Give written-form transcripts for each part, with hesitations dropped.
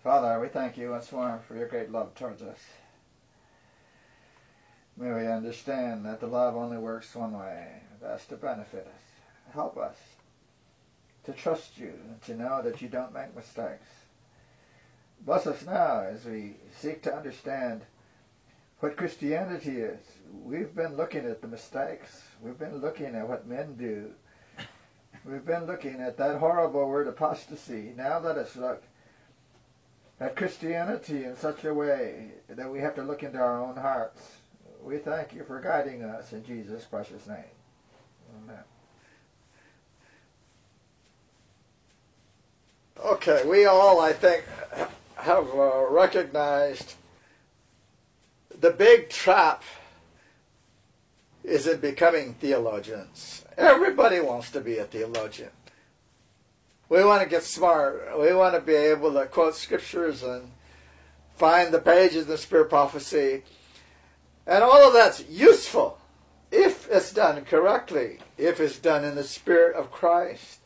Father, we thank you once more for your great love towards us. May we understand that the love only works one way, that's to benefit us. Help us to trust you and to know that you don't make mistakes. Bless us now as we seek to understand what Christianity is. We've been looking at the mistakes. We've been looking at what men do. We've been looking at that horrible word apostasy. Now let us look at Christianity in such a way that we have to look into our own hearts. We thank you for guiding us in Jesus' precious name. Amen. Okay, we all, I think, have recognized the big trap is in becoming theologians. Everybody wants to be a theologian. We want to get smart. We want to be able to quote scriptures and find the pages of the Spirit of prophecy. And all of that's useful if it's done correctly, if it's done in the Spirit of Christ.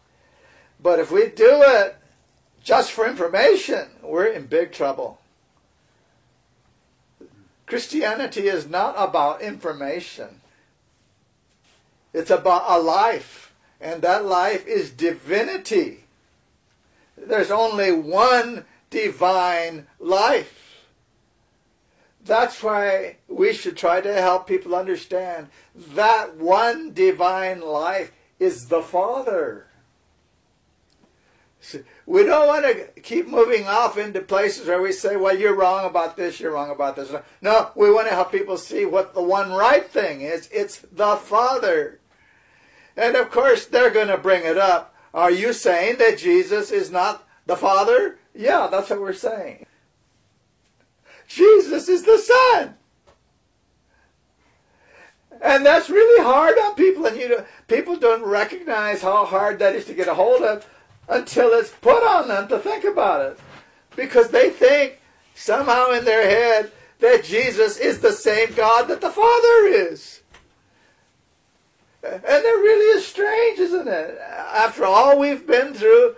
But if we do it just for information, we're in big trouble. Christianity is not about information. It's about a life, and that life is divinity. There's only one divine life. That's why we should try to help people understand that one divine life is the Father. So we don't want to keep moving off into places where we say, well, you're wrong about this, you're wrong about this. No, we want to help people see what the one right thing is. It's the Father. And of course, they're going to bring it up. Are you saying that Jesus is not the Father? Yeah, that's what we're saying. Jesus is the Son. And that's really hard on people. And people don't recognize how hard that is to get a hold of until it's put on them to think about it. Because they think somehow in their head that Jesus is the same God that the Father is. And that really is strange, isn't it? After all we've been through,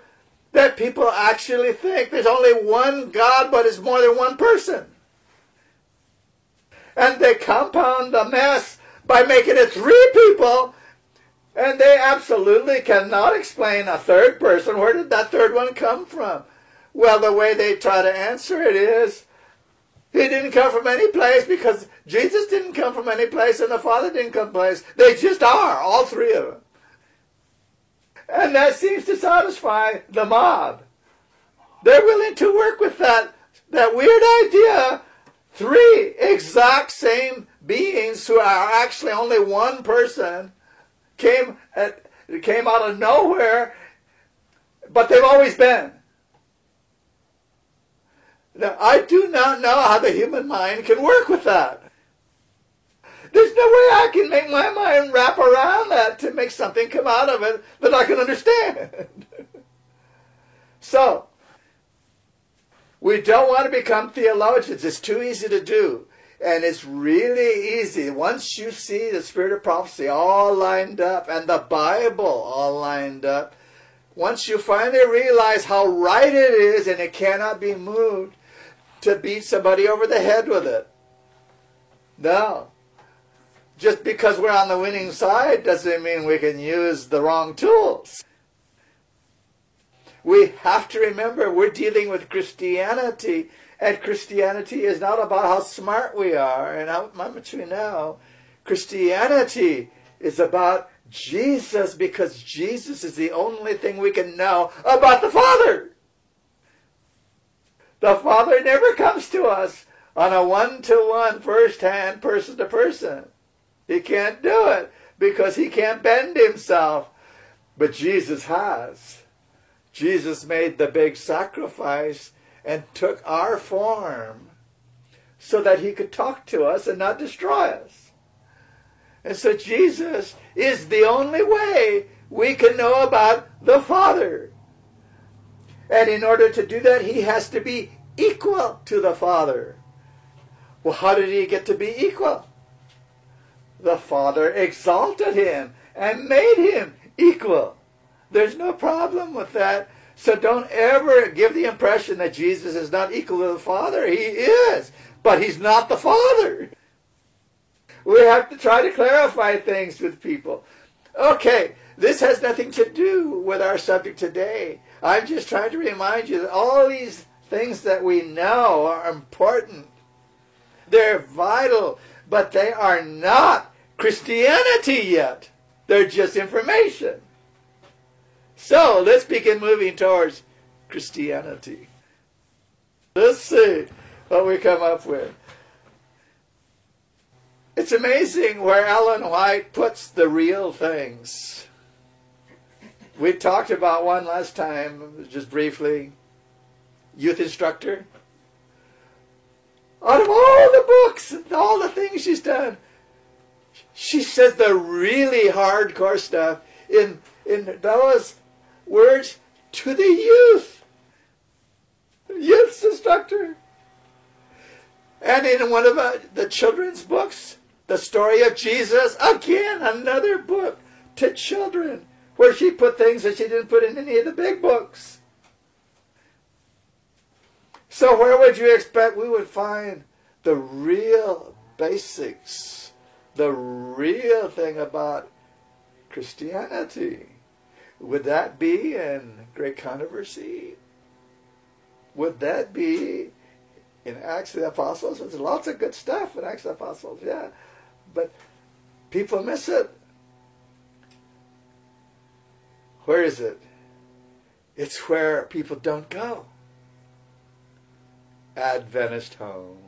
that people actually think there's only one God, but it's more than one person. And they compound the mess by making it three people, and they absolutely cannot explain a third person. Where did that third one come from? Well, the way they try to answer it is, he didn't come from any place because Jesus didn't come from any place and the Father didn't come from any place. They just are, all three of them. And that seems to satisfy the mob. They're willing to work with that weird idea. Three exact same beings who are actually only one person came out of nowhere, but they've always been. Now, I do not know how the human mind can work with that. There's no way I can make my mind wrap around that to make something come out of it that I can understand. So, we don't want to become theologians. It's too easy to do. And it's really easy. Once you see the Spirit of prophecy all lined up and the Bible all lined up, once you finally realize how right it is and it cannot be moved, to beat somebody over the head with it. No. Just because we're on the winning side doesn't mean we can use the wrong tools. We have to remember we're dealing with Christianity, and Christianity is not about how smart we are and how much we know. Christianity is about Jesus, because Jesus is the only thing we can know about the Father. The Father never comes to us on a one-to-one, first-hand, person-to-person. He can't do it because he can't bend himself. But Jesus has. Jesus made the big sacrifice and took our form so that he could talk to us and not destroy us. And so Jesus is the only way we can know about the Father. And in order to do that, he has to be equal to the Father. Well, how did he get to be equal? The Father exalted him and made him equal. There's no problem with that. So don't ever give the impression that Jesus is not equal to the Father. He is, but he's not the Father. We have to try to clarify things with people. Okay, this has nothing to do with our subject today. I'm just trying to remind you that all these things that we know are important. They're vital, but they are not Christianity yet. They're just information. So let's begin moving towards Christianity. Let's see what we come up with. It's amazing where Ellen White puts the real things. We talked about one last time, just briefly. Youth instructor. Out of all the books and all the things she's done, she says the really hardcore stuff in those words to the youth. Youth instructor. And in one of the children's books, the story of Jesus, again, another book to children, where she put things that she didn't put in any of the big books. So where would you expect we would find the real basics, the real thing about Christianity? Would that be in Great Controversy? Would that be in Acts of the Apostles? There's lots of good stuff in Acts of the Apostles, yeah. But people miss it. Where is it? It's where people don't go. Adventist home.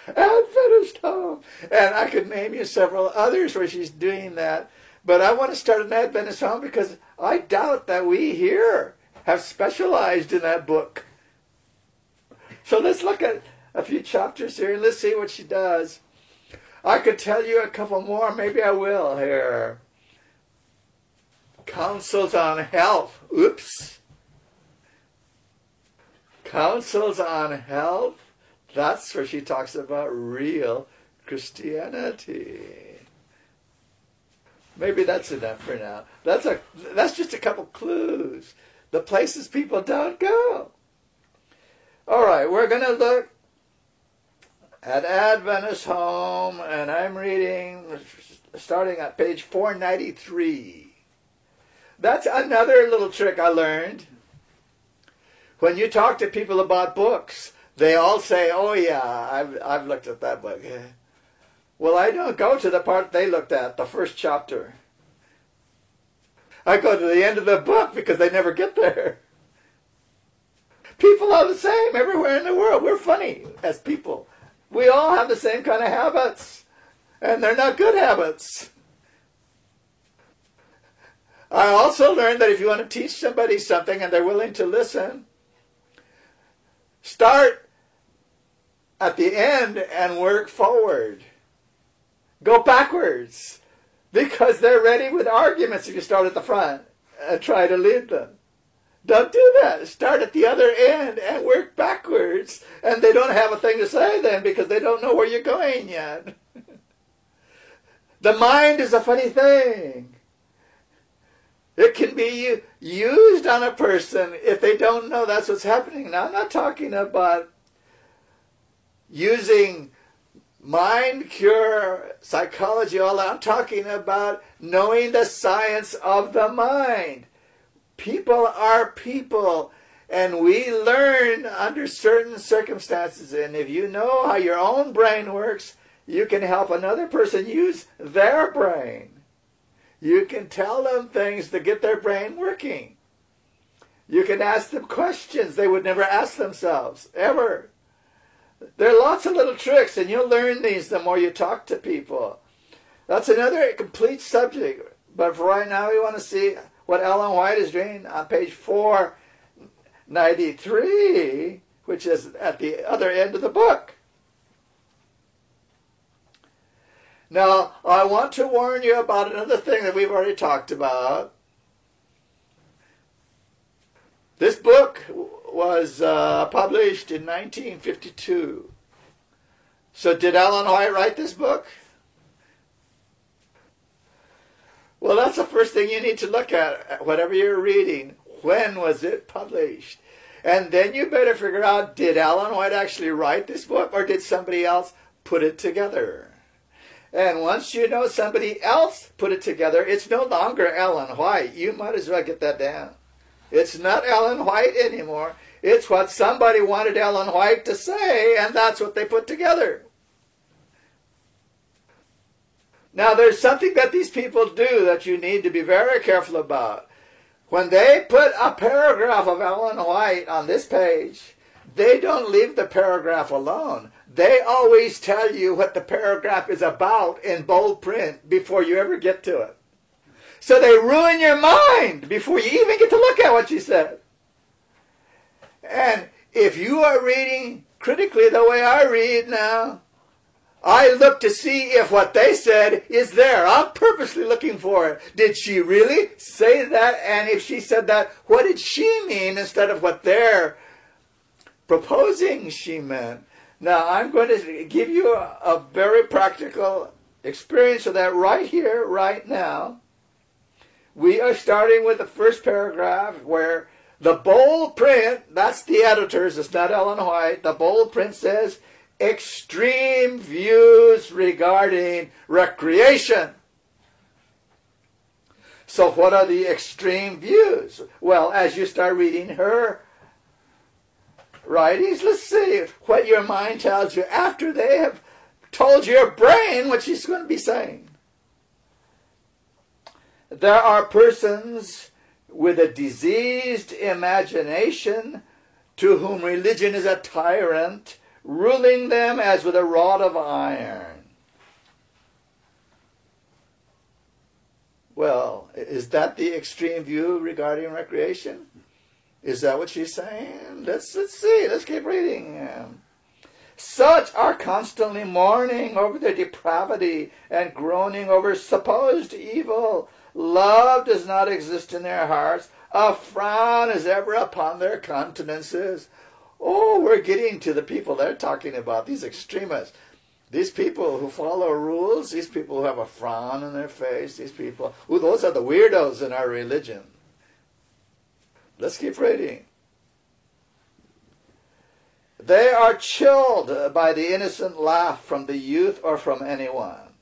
Adventist home. And I could name you several others where she's doing that. But I want to start an Adventist home because I doubt that we here have specialized in that book. So let's look at a few chapters here and let's see what she does. I could tell you a couple more. Maybe I will here. Counsels on health. Oops. Counsels on health. That's where she talks about real Christianity. Maybe that's enough for now. That's just a couple clues. The places people don't go. All right, we're going to look at Adventist Home, and I'm reading, starting at page 493. That's another little trick I learned. When you talk to people about books, they all say, oh yeah, I've looked at that book. Well, I don't go to the part they looked at, the first chapter. I go to the end of the book because they never get there. People are the same everywhere in the world. We're funny as people. We all have the same kind of habits, and they're not good habits. I also learned that if you want to teach somebody something and they're willing to listen, start at the end and work forward. Go backwards, because they're ready with arguments if you start at the front and try to lead them. Don't do that. Start at the other end and work backwards. And they don't have a thing to say then because they don't know where you're going yet. The mind is a funny thing. It can be used on a person if they don't know that's what's happening. Now, I'm not talking about using mind cure psychology, all that. I'm talking about knowing the science of the mind. People are people, and we learn under certain circumstances. And if you know how your own brain works, you can help another person use their brain. You can tell them things to get their brain working. You can ask them questions they would never ask themselves, ever. There are lots of little tricks, and you'll learn these the more you talk to people. That's another complete subject. But for right now, we want to see what Ellen White is doing on page 493, which is at the other end of the book. Now, I want to warn you about another thing that we've already talked about. This book was published in 1952. So did Ellen White write this book? Well, that's the first thing you need to look at, whatever you're reading. When was it published? And then you better figure out, did Ellen White actually write this book, or did somebody else put it together? And once you know somebody else put it together, it's no longer Ellen White. You might as well get that down. It's not Ellen White anymore. It's what somebody wanted Ellen White to say, and that's what they put together. Now, there's something that these people do that you need to be very careful about. When they put a paragraph of Ellen White on this page, they don't leave the paragraph alone. They always tell you what the paragraph is about in bold print before you ever get to it. So they ruin your mind before you even get to look at what she said. And if you are reading critically the way I read now, I look to see if what they said is there. I'm purposely looking for it. Did she really say that? And if she said that, what did she mean instead of what they're proposing she meant? Now, I'm going to give you a very practical experience of that right here, right now. We are starting with the first paragraph where the bold print, that's the editors, it's not Ellen White, the bold print says, extreme views regarding recreation. So what are the extreme views? Well, as you start reading her writings, let's see what your mind tells you after they have told your brain what she's going to be saying. There are persons with a diseased imagination to whom religion is a tyrant, ruling them as with a rod of iron. Well, is that the extreme view regarding recreation? Is that what she's saying? Let's see. Let's keep reading. Such are constantly mourning over their depravity and groaning over supposed evil. Love does not exist in their hearts. A frown is ever upon their countenances. Oh, we're getting to the people they're talking about, these extremists. These people who follow rules, these people who have a frown on their face, these people, those are the weirdos in our religion. Let's keep reading. They are chilled by the innocent laugh from the youth or from anyone.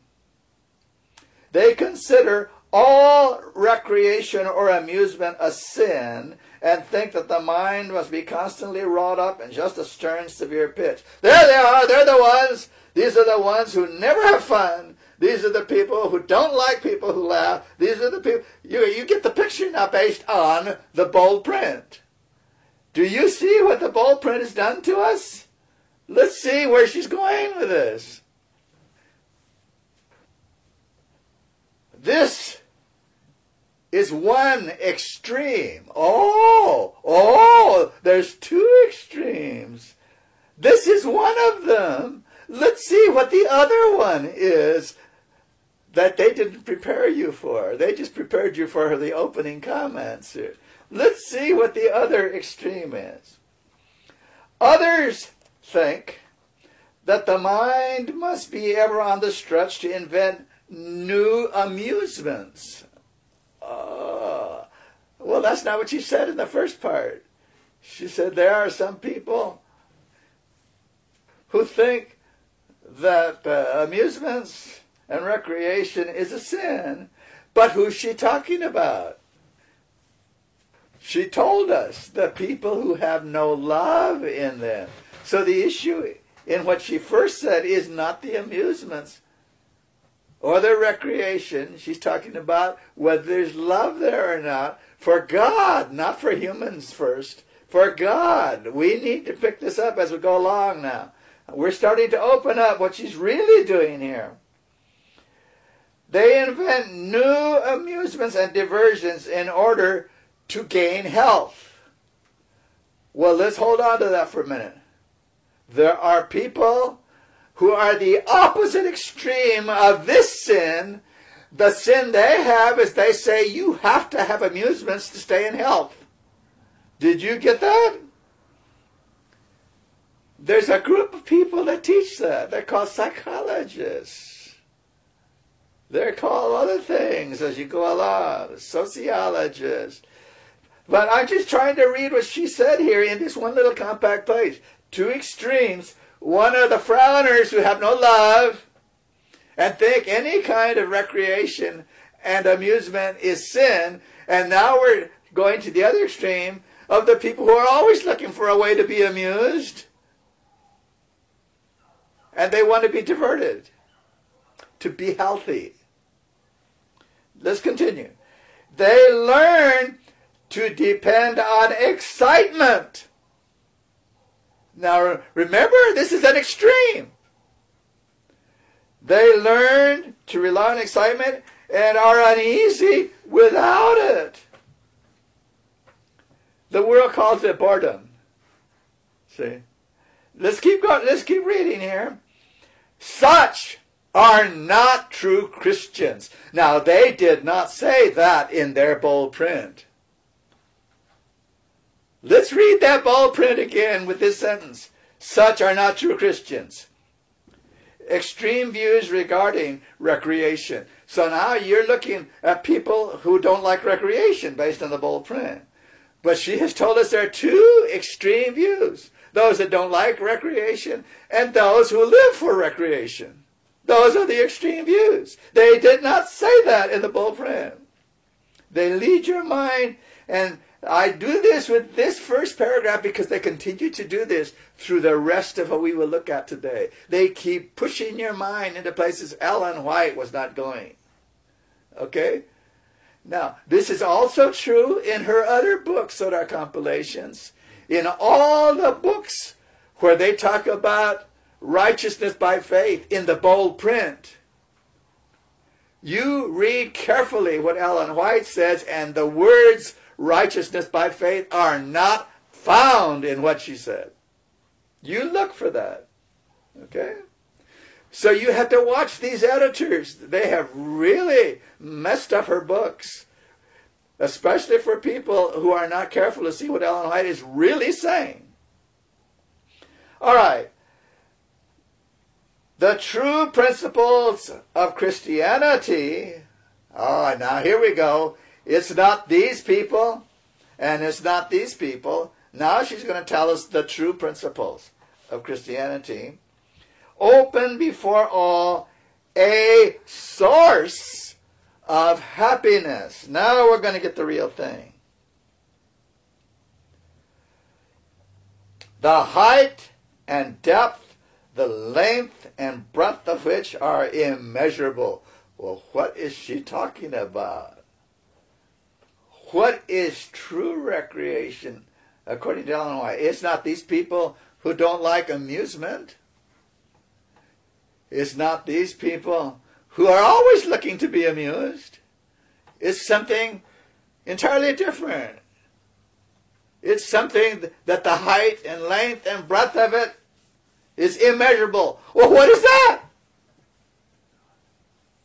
They consider all recreation or amusement a sin and think that the mind must be constantly wrought up in just a stern, severe pitch. There they are. They're the ones. These are the ones who never have fun. These are the people who don't like people who laugh. These are the people. You get the picture now based on the bold print. Do you see what the bold print has done to us? Let's see where she's going with this. This is one extreme. Oh, there's two extremes. This is one of them. Let's see what the other one is that they didn't prepare you for. They just prepared you for the opening comments here. Let's see what the other extreme is. Others think that the mind must be ever on the stretch to invent new amusements. Well, that's not what she said in the first part. She said there are some people who think that amusements and recreation is a sin. But who's she talking about? She told us the people who have no love in them. So the issue in what she first said is not the amusements or the recreation. She's talking about whether there's love there or not. For God, not for humans first. For God. We need to pick this up as we go along now. We're starting to open up what she's really doing here. They invent new amusements and diversions in order to gain health. Well, let's hold on to that for a minute. There are people who are the opposite extreme of this sin. The sin they have is they say you have to have amusements to stay in health. Did you get that? There's a group of people that teach that. They're called psychologists. They're called other things as you go along, sociologists. But I'm just trying to read what she said here in this one little compact place. Two extremes. One are the frowners who have no love and think any kind of recreation and amusement is sin. And now we're going to the other extreme of the people who are always looking for a way to be amused. And they want to be diverted, to be healthy. Let's continue. They learn to depend on excitement. Now remember, this is an extreme. They learn to rely on excitement and are uneasy without it. The world calls it boredom. See? Let's keep going. Let's keep reading here. Such are not true Christians. Now, they did not say that in their bold print. Let's read that bold print again with this sentence. Such are not true Christians. Extreme views regarding recreation. So now you're looking at people who don't like recreation based on the bold print. But she has told us there are two extreme views. Those that don't like recreation and those who live for recreation. Those are the extreme views. They did not say that in the bold print. They lead your mind, and I do this with this first paragraph because they continue to do this through the rest of what we will look at today. They keep pushing your mind into places Ellen White was not going. Okay? Now, this is also true in her other books that are compilations. In all the books where they talk about righteousness by faith in the bold print, you read carefully what Ellen White says, and the words righteousness by faith are not found in what she said. You look for that. Okay? So you have to watch these editors. They have really messed up her books, especially for people who are not careful to see what Ellen White is really saying. All right. The true principles of Christianity. Oh, now here we go. It's not these people, and it's not these people. Now she's going to tell us the true principles of Christianity. Open before all a source of happiness. Now we're going to get the real thing. The height and depth, the length and breadth of which are immeasurable. Well, what is she talking about? What is true recreation according to Ellen White? It's not these people who don't like amusement. It's not these people who are always looking to be amused. It's something entirely different. It's something that the height and length and breadth of it is immeasurable. Well, what is that?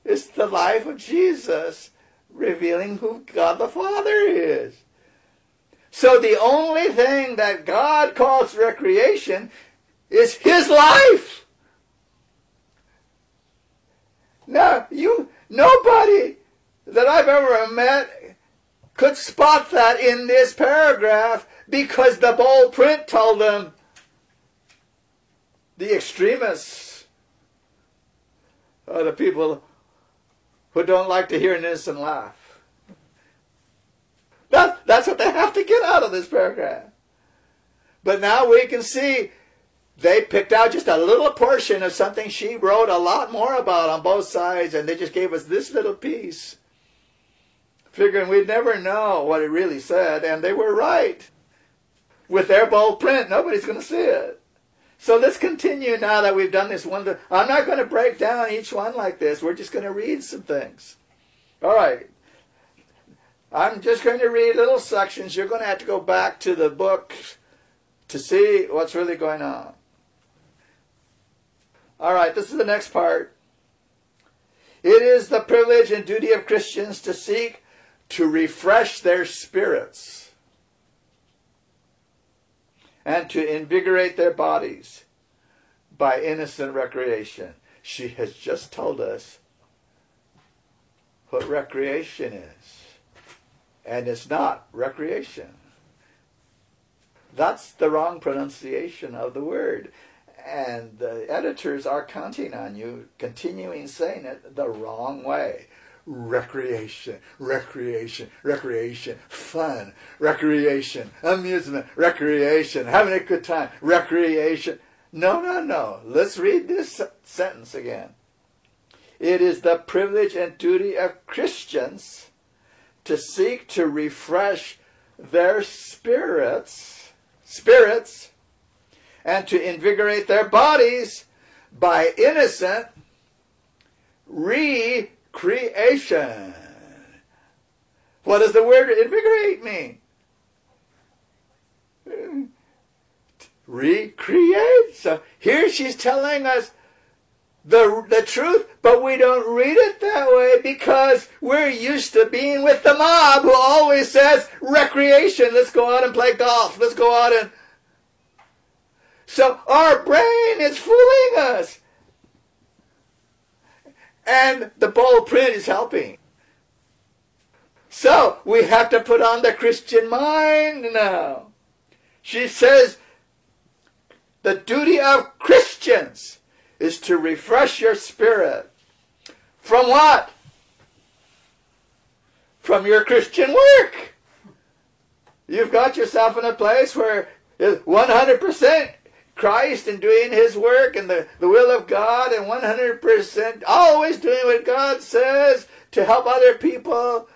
It's the life of Jesus revealing who God the Father is. So the only thing that God calls recreation is His life. Now, nobody that I've ever met could spot that in this paragraph because the bold print told them. The extremists are the people who don't like to hear an innocent laugh. That's what they have to get out of this paragraph. But now we can see they picked out just a little portion of something she wrote a lot more about on both sides, and they just gave us this little piece, figuring we'd never know what it really said, and they were right. With their bold print, nobody's going to see it. So let's continue now that we've done this one. I'm not going to break down each one like this. We're just going to read some things. All right. I'm just going to read little sections. You're going to have to go back to the book to see what's really going on. All right, this is the next part. It is the privilege and duty of Christians to seek to refresh their spirits and to invigorate their bodies by innocent recreation. She has just told us what recreation is. And it's not recreation. That's the wrong pronunciation of the word. And the editors are counting on you continuing saying it the wrong way. Recreation, recreation, recreation, fun, recreation, amusement, recreation, having a good time, recreation. No, no, no. Let's read this sentence again. It is the privilege and duty of Christians to seek to refresh their spirits, and to invigorate their bodies by innocent recreation. What does the word invigorate mean? Recreate. So here she's telling us the truth, but we don't read it that way because we're used to being with the mob who always says recreation. Let's go out and play golf. Let's go out and... So our brain is fooling us. And the bold print is helping. So we have to put on the Christian mind now. She says the duty of Christians is to refresh your spirit. From what? From your Christian work. You've got yourself in a place where 100% Christ and doing His work and the will of God, and 100% always doing what God says to help other people.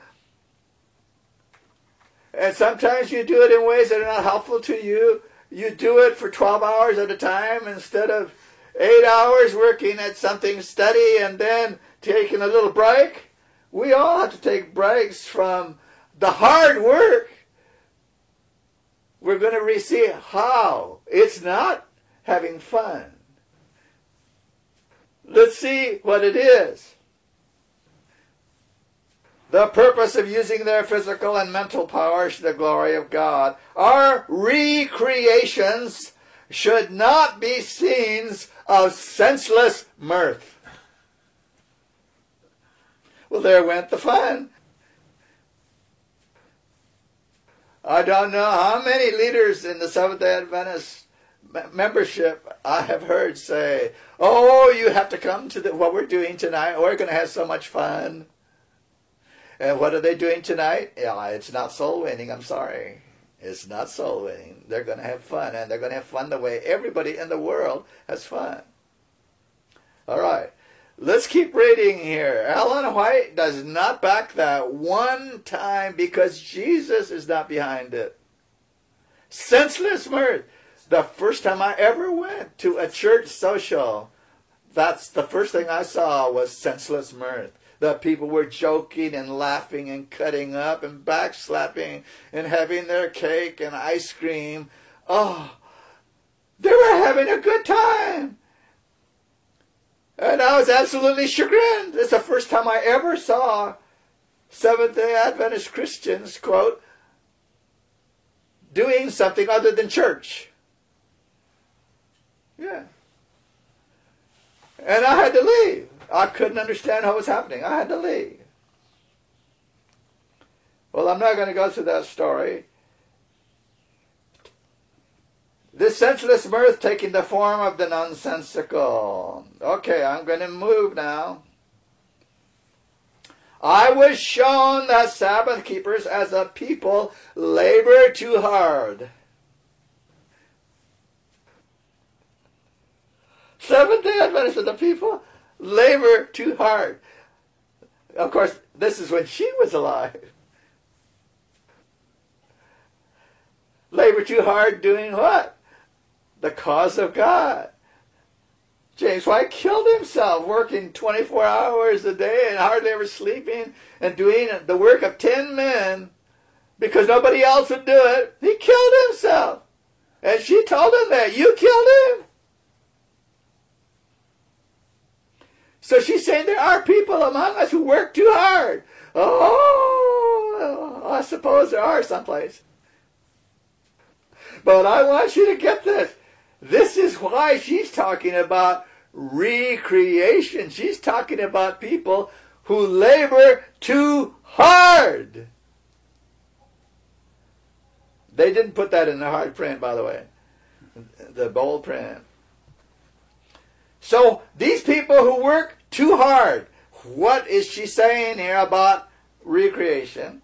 And sometimes you do it in ways that are not helpful to you. You do it for 12 hours at a time instead of 8 hours working at something steady and then taking a little break. We all have to take breaks from the hard work. We're going to see how. It's not having fun. Let's see what it is. The purpose of using their physical and mental powers to the glory of God. Our recreations should not be scenes of senseless mirth. Well, there went the fun. I don't know how many leaders in the Seventh-day Adventist membership I have heard say, oh, you have to come to what we're doing tonight. We're going to have so much fun. And what are they doing tonight? Yeah, it's not soul winning. I'm sorry. It's not soul winning. They're going to have fun, and they're going to have fun the way everybody in the world has fun. All right. Let's keep reading here. Ellen White does not back that one time because Jesus is not behind it. Senseless mirth. The first time I ever went to a church social, that's the first thing I saw was senseless mirth. The people were joking and laughing and cutting up and backslapping and having their cake and ice cream. Oh, they were having a good time. And I was absolutely chagrined. It's the first time I ever saw Seventh-day Adventist Christians, quote, doing something other than church. Yeah. And I had to leave. I couldn't understand what was happening. I had to leave. Well, I'm not going to go through that story. This senseless mirth taking the form of the nonsensical. Okay, I'm going to move now. I was shown that Sabbath keepers as a people labor too hard. Seventh-day Adventists as a people labor too hard. Of course, this is when she was alive. Labor too hard doing what? The cause of God. James White killed himself working 24 hours a day and hardly ever sleeping and doing the work of 10 men because nobody else would do it. He killed himself. And she told him that. You killed him. So she's saying there are people among us who work too hard. Oh, I suppose there are someplace. But I want you to get this. This is why she's talking about recreation. She's talking about people who labor too hard. They didn't put that in the hard print, by the way, the bold print. So these people who work too hard, what is she saying here about recreation?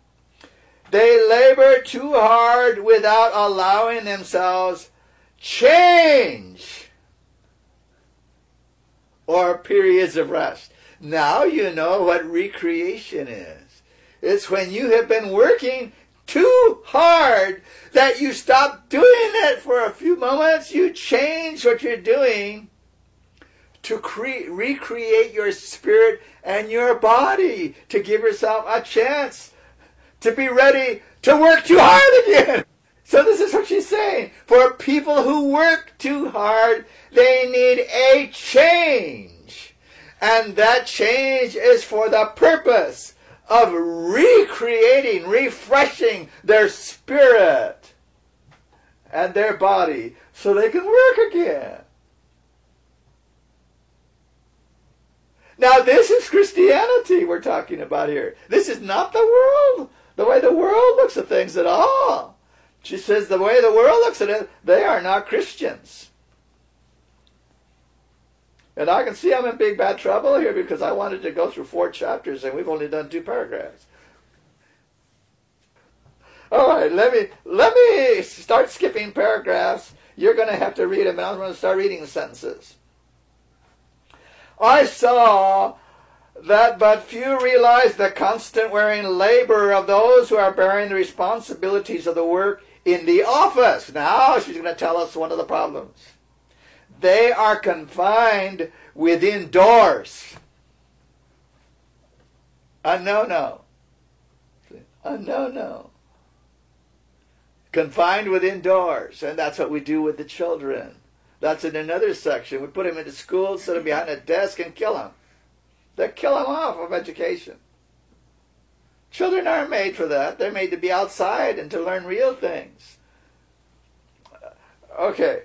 They labor too hard without allowing themselves change or periods of rest. Now you know what recreation is. It's when you have been working too hard that you stop doing it for a few moments. You change what you're doing to recreate your spirit and your body, to give yourself a chance to be ready to work too hard again. So this is what she's saying. For people who work too hard, they need a change. And that change is for the purpose of recreating, refreshing their spirit and their body so they can work again. Now this is Christianity we're talking about here. This is not the world, the way the world looks at things at all. She says the way the world looks at it, they are not Christians. And I can see I'm in big bad trouble here because I wanted to go through 4 chapters and we've only done 2 paragraphs. All right, let me start skipping paragraphs. You're going to have to read them, and I'm going to start reading the sentences. I saw that but few realize the constant wearing labor of those who are bearing the responsibilities of the work in the office. Now she's going to tell us one of the problems. They are confined within doors. A no-no. A no-no. Confined within doors. And that's what we do with the children. That's in another section. We put them into school, sit them behind a desk, and kill them. They kill them off of education. Children aren't made for that. They're made to be outside and to learn real things. Okay.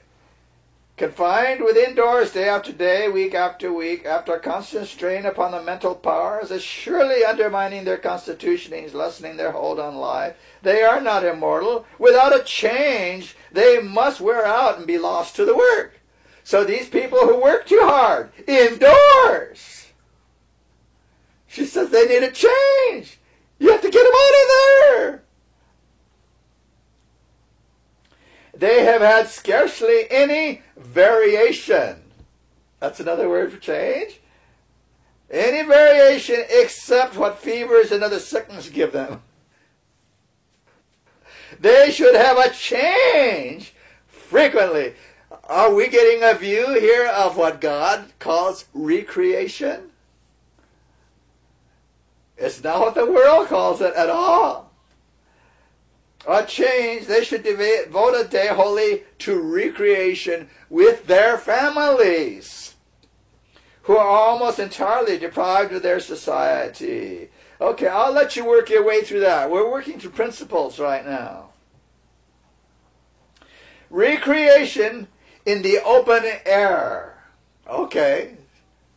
Confined within doors day after day, week after week, after a constant strain upon the mental powers, is surely undermining their constitutionings, lessening their hold on life. They are not immortal. Without a change, they must wear out and be lost to the work. So these people who work too hard, indoors, she says they need a change. You have to get them out of there. They have had scarcely any variation. That's another word for change. Any variation except what fevers and other sickness give them. They should have a change frequently. Are we getting a view here of what God calls recreation? It's not what the world calls it at all. A change, they should devote a day wholly to recreation with their families, who are almost entirely deprived of their society. Okay, I'll let you work your way through that. We're working through principles right now. Recreation in the open air. Okay,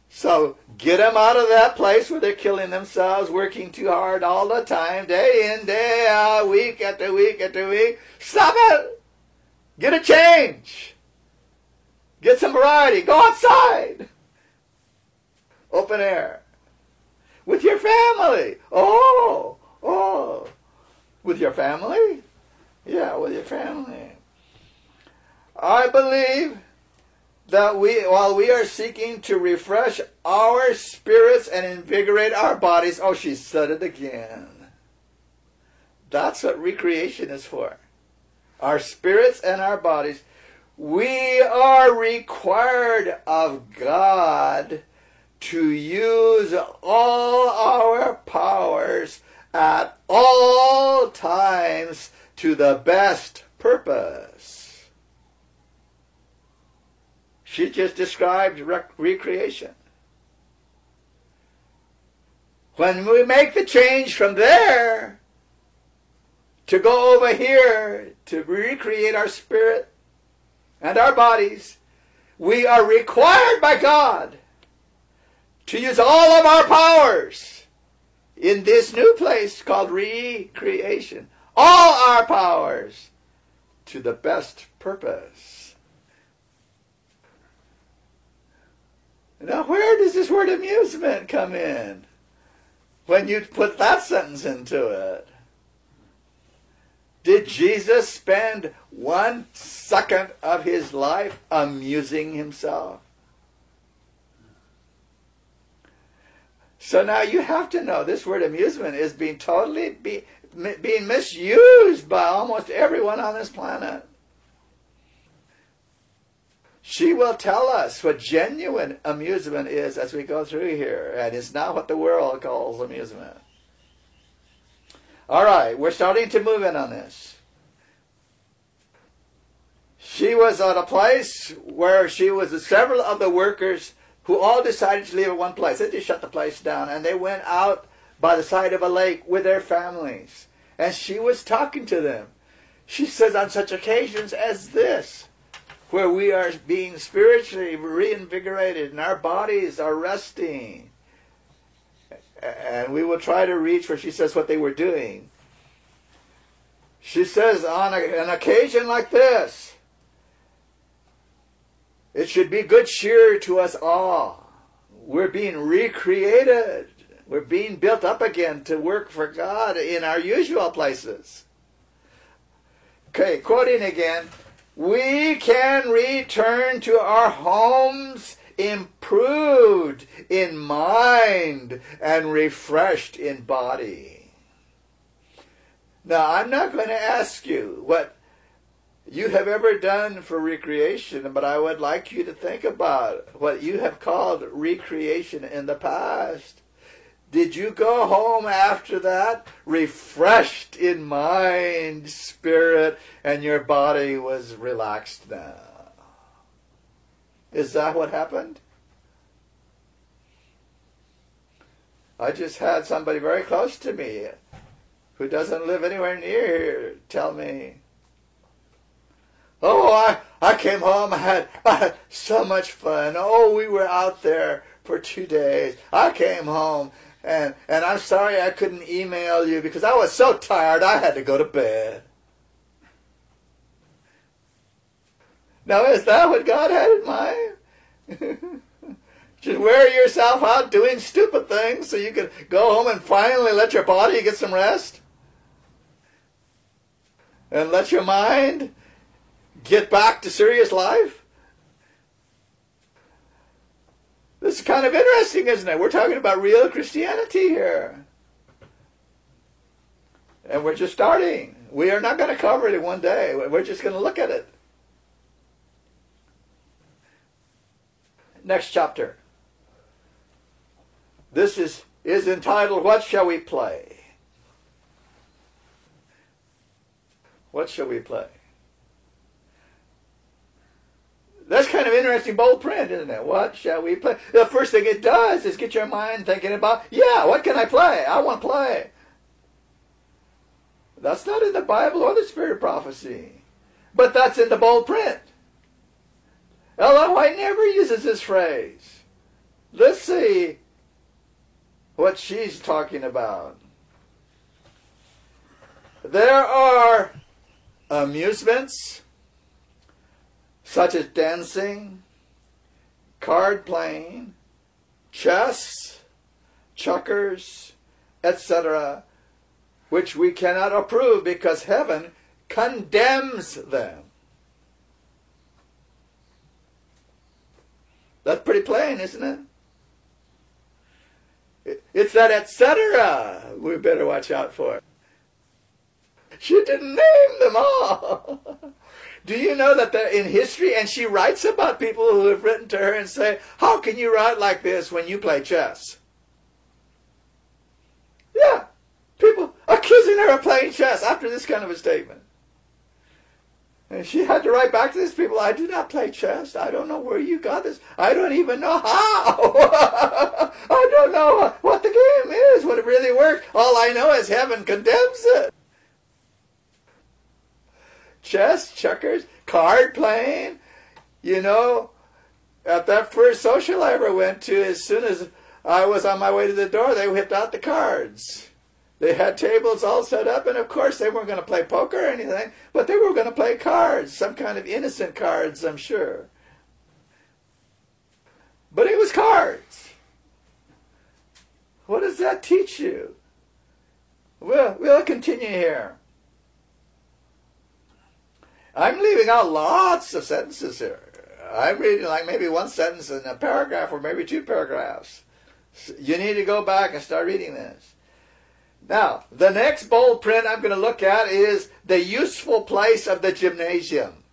so get them out of that place where they're killing themselves, working too hard all the time, day in, day out, week after week after week. Stop it! Get a change. Get some variety. Go outside. Open air. With your family. Oh. With your family? Yeah, with your family. I believe that while we are seeking to refresh our spirits and invigorate our bodies, oh, she said it again. That's what recreation is for. Our spirits and our bodies. We are required of God to use all our powers at all times to the best purpose. She just described recreation. When we make the change from there to go over here to recreate our spirit and our bodies, we are required by God to use all of our powers in this new place called recreation all our powers to the best purpose. Now, where does this word amusement come in when you put that sentence into it? Did Jesus spend 1 second of his life amusing himself? So now you have to know this word amusement is being being misused by almost everyone on this planet. She will tell us what genuine amusement is as we go through here, and it's not what the world calls amusement. All right, we're starting to move in on this. She was at a place where she was with several of the workers who all decided to leave at one place. They just shut the place down, and they went out by the side of a lake with their families. And she was talking to them. She says, on such occasions as this, where we are being spiritually reinvigorated and our bodies are resting, and we will try to reach where she says what they were doing. She says, on an occasion like this, it should be good cheer to us all. We're being recreated. We're being built up again to work for God in our usual places. Okay, quoting again. We can return to our homes improved in mind and refreshed in body. Now, I'm not going to ask you what you have ever done for recreation, but I would like you to think about what you have called recreation in the past. Did you go home after that refreshed in mind, spirit, and your body was relaxed now? Is that what happened? I just had somebody very close to me who doesn't live anywhere near here tell me, oh, I came home, I had so much fun. Oh, we were out there for 2 days. I came home, and I'm sorry I couldn't email you because I was so tired I had to go to bed. Now, is that what God had in mind? Just wear yourself out doing stupid things so you can go home and finally let your body get some rest? And let your mind get back to serious life? This is kind of interesting, isn't it? We're talking about real Christianity here. And we're just starting. We are not going to cover it in one day. We're just going to look at it. Next chapter. This is entitled, What Shall We Play? What shall we play? That's kind of interesting, bold print, isn't it? What shall we play? The first thing it does is get your mind thinking about, yeah, what can I play? I want to play. That's not in the Bible or the Spirit of Prophecy. But that's in the bold print. Ellen White never uses this phrase. Let's see what she's talking about. There are amusements such as dancing, card playing, chess, checkers, etc., which we cannot approve because heaven condemns them. That's pretty plain, isn't it? It's that etc. we better watch out for. She didn't name them all. Do you know that they're in history, and she writes about people who have written to her and say, how can you write like this when you play chess? Yeah, people accusing her of playing chess after this kind of a statement. And she had to write back to these people, I do not play chess. I don't know where you got this. I don't even know how. I don't know what the game is, what it really works. All I know is heaven condemns it. Chess, checkers, card playing. You know, at that first social I ever went to, as soon as I was on my way to the door. They whipped out the cards. They had tables all set up, and of course they weren't going to play poker or anything, but they were going to play cards, some kind of innocent cards, I'm sure. But it was cards. What does that teach you? We'll continue here. I'm leaving out lots of sentences here. I'm reading like maybe one sentence in a paragraph or maybe two paragraphs. You need to go back and start reading this. Now, the next bold print I'm going to look at is the useful place of the gymnasium.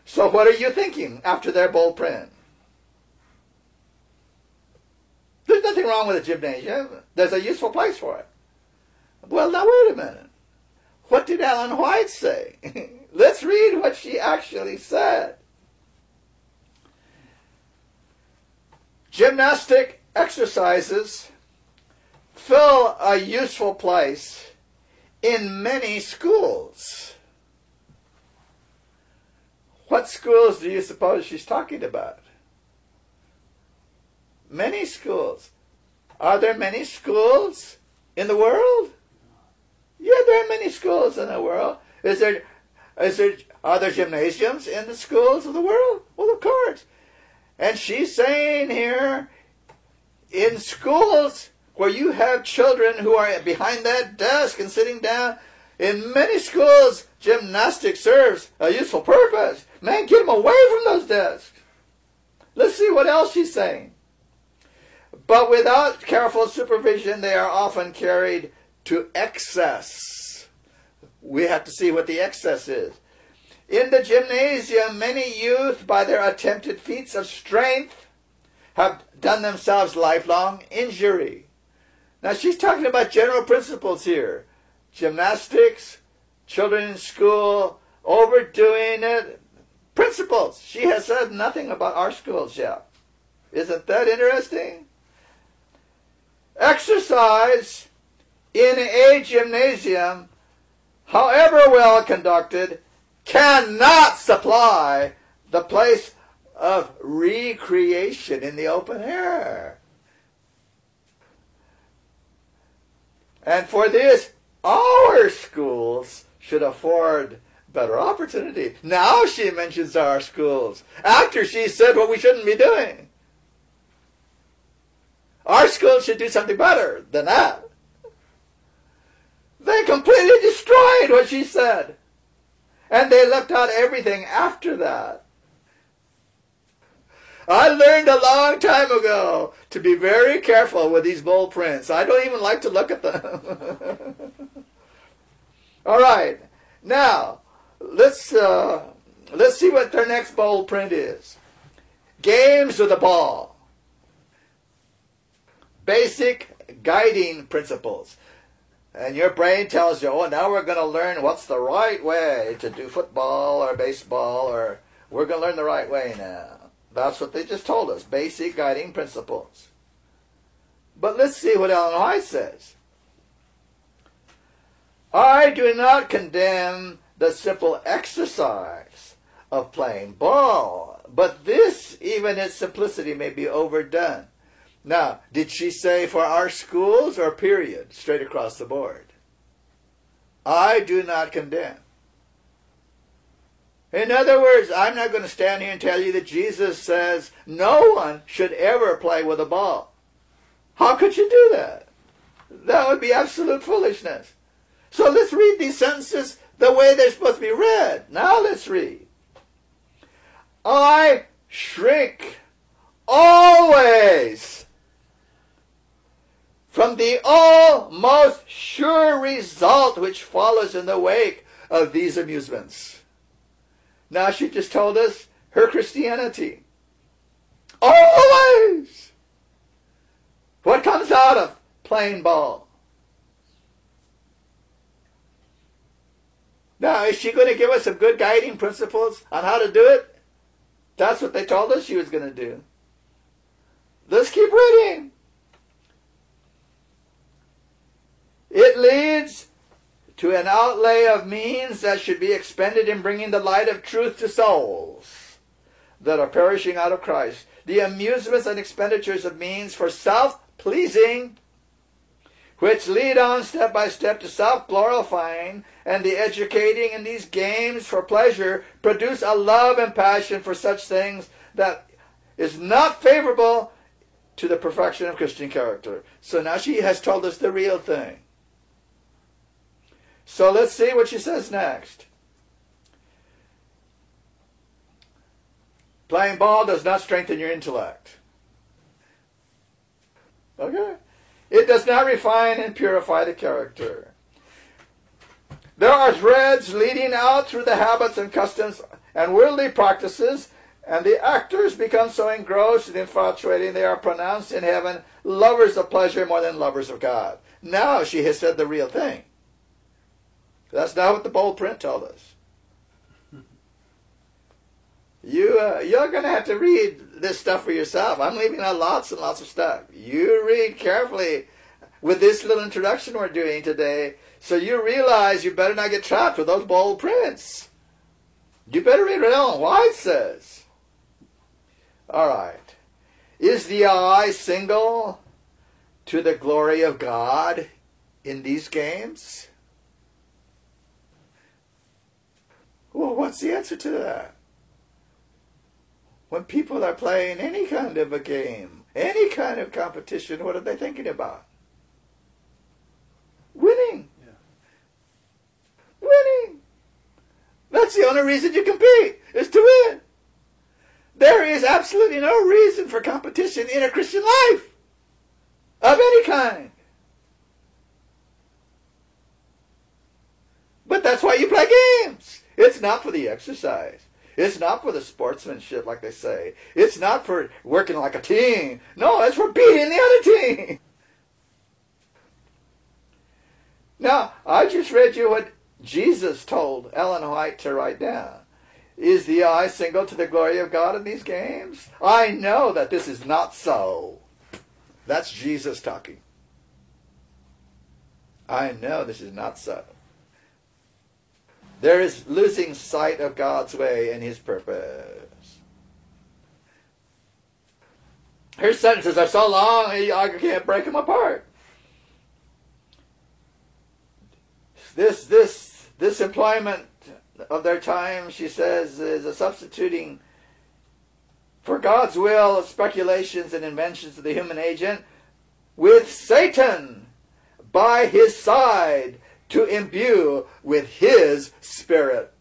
So what are you thinking after their bold print? There's nothing wrong with a gymnasium. There's a useful place for it. Well, now wait a minute. What did Ellen White say? Let's read what she actually said. Gymnastic exercises fill a useful place in many schools. What schools do you suppose she's talking about? Many schools. Are there many schools in the world? Yeah, there are many schools in the world. Are there gymnasiums in the schools of the world? Well, of course. And she's saying here, in schools where you have children who are behind that desk and sitting down, in many schools, gymnastics serves a useful purpose. Man, get them away from those desks. Let's see what else she's saying. But without careful supervision, they are often carried to excess. We have to see what the excess is. In the gymnasium, many youth, by their attempted feats of strength, have done themselves lifelong injury. Now, she's talking about general principles here. Gymnastics, children in school, overdoing it. Principles. She has said nothing about our schools yet. Isn't that interesting? Exercise in a gymnasium, however well conducted, cannot supply the place of recreation in the open air. And for this, our schools should afford better opportunity. Now she mentions our schools, after she said what we shouldn't be doing. Our schools should do something better than that. They completely destroyed what she said. And they left out everything after that. I learned a long time ago to be very careful with these bold prints. I don't even like to look at them. All right. Now, let's see what their next bold print is. Games with a ball. Basic guiding principles. And your brain tells you, oh, now we're going to learn what's the right way to do football or baseball, or we're going to learn the right way now. That's what they just told us, basic guiding principles. But let's see what Ellen White says. I do not condemn the simple exercise of playing ball, but this, even its simplicity, may be overdone. Now, did she say for our schools or period, straight across the board? I do not condemn. In other words, I'm not going to stand here and tell you that Jesus says no one should ever play with a ball. How could you do that? That would be absolute foolishness. So let's read these sentences the way they're supposed to be read. Now let's read. I shrink always from the almost sure result which follows in the wake of these amusements. Now she just told us her Christianity. Always! What comes out of playing ball? Now, is she going to give us some good guiding principles on how to do it? That's what they told us she was going to do. Let's keep reading. It leads to an outlay of means that should be expended in bringing the light of truth to souls. that are perishing out of Christ. The amusements and expenditures of means for self-pleasing, which lead on step by step to self-glorifying, and the educating in these games for pleasure produce a love and passion for such things that is not favorable to the perfection of Christian character. So now she has told us the real thing. So let's see what she says next. Playing ball does not strengthen your intellect. Okay? It does not refine and purify the character. There are threads leading out through the habits and customs and worldly practices, and the actors become so engrossed and infatuating they are pronounced in heaven lovers of pleasure more than lovers of God. Now she has said the real thing. That's not what the bold print told us. You're going to have to read this stuff for yourself. I'm leaving out lots and lots of stuff. You read carefully with this little introduction we're doing today, so you realize you better not get trapped with those bold prints. You better read what Ellen White says. All right. Is the eye single to the glory of God in these games? Well, what's the answer to that? When people are playing any kind of a game, any kind of competition, what are they thinking about? Winning. Yeah. Winning. That's the only reason you compete, is to win. There is absolutely no reason for competition in a Christian life of any kind. But that's why you play games. It's not for the exercise. It's not for the sportsmanship, like they say. It's not for working like a team. No, it's for beating the other team. Now, I just read you what Jesus told Ellen White to write down. Is the eye single to the glory of God in these games? I know that this is not so. That's Jesus talking. I know this is not so. There is losing sight of God's way and his purpose. Her sentences are so long, I can't break them apart. This employment of their time, she says, is a substituting for God's will of speculations and inventions of the human agent with Satan by his side to imbue with his spirit.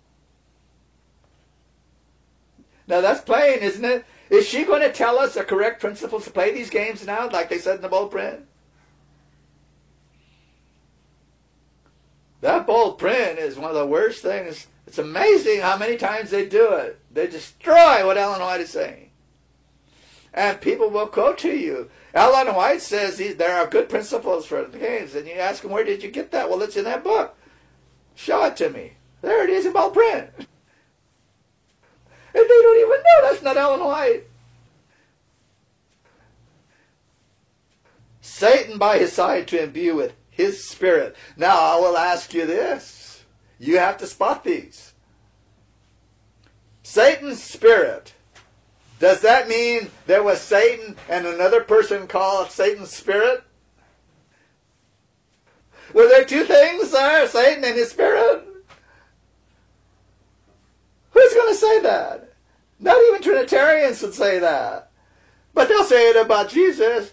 Now that's plain, isn't it? Is she going to tell us the correct principles to play these games now, like they said in the bold print? That bold print is one of the worst things. It's amazing how many times they do it. They destroy what Ellen White is saying. And people will quote to you. Ellen White says there are good principles for the games. And you ask them, where did you get that? Well, it's in that book. Show it to me. There it is in bold print. And they don't even know that's not Ellen White. Satan by his side to imbue with his spirit. Now, I will ask you this. You have to spot these. Satan's spirit. Does that mean there was Satan and another person called Satan's spirit? Were there two things there, Satan and his spirit? Who's going to say that? Not even Trinitarians would say that. But they'll say it about Jesus.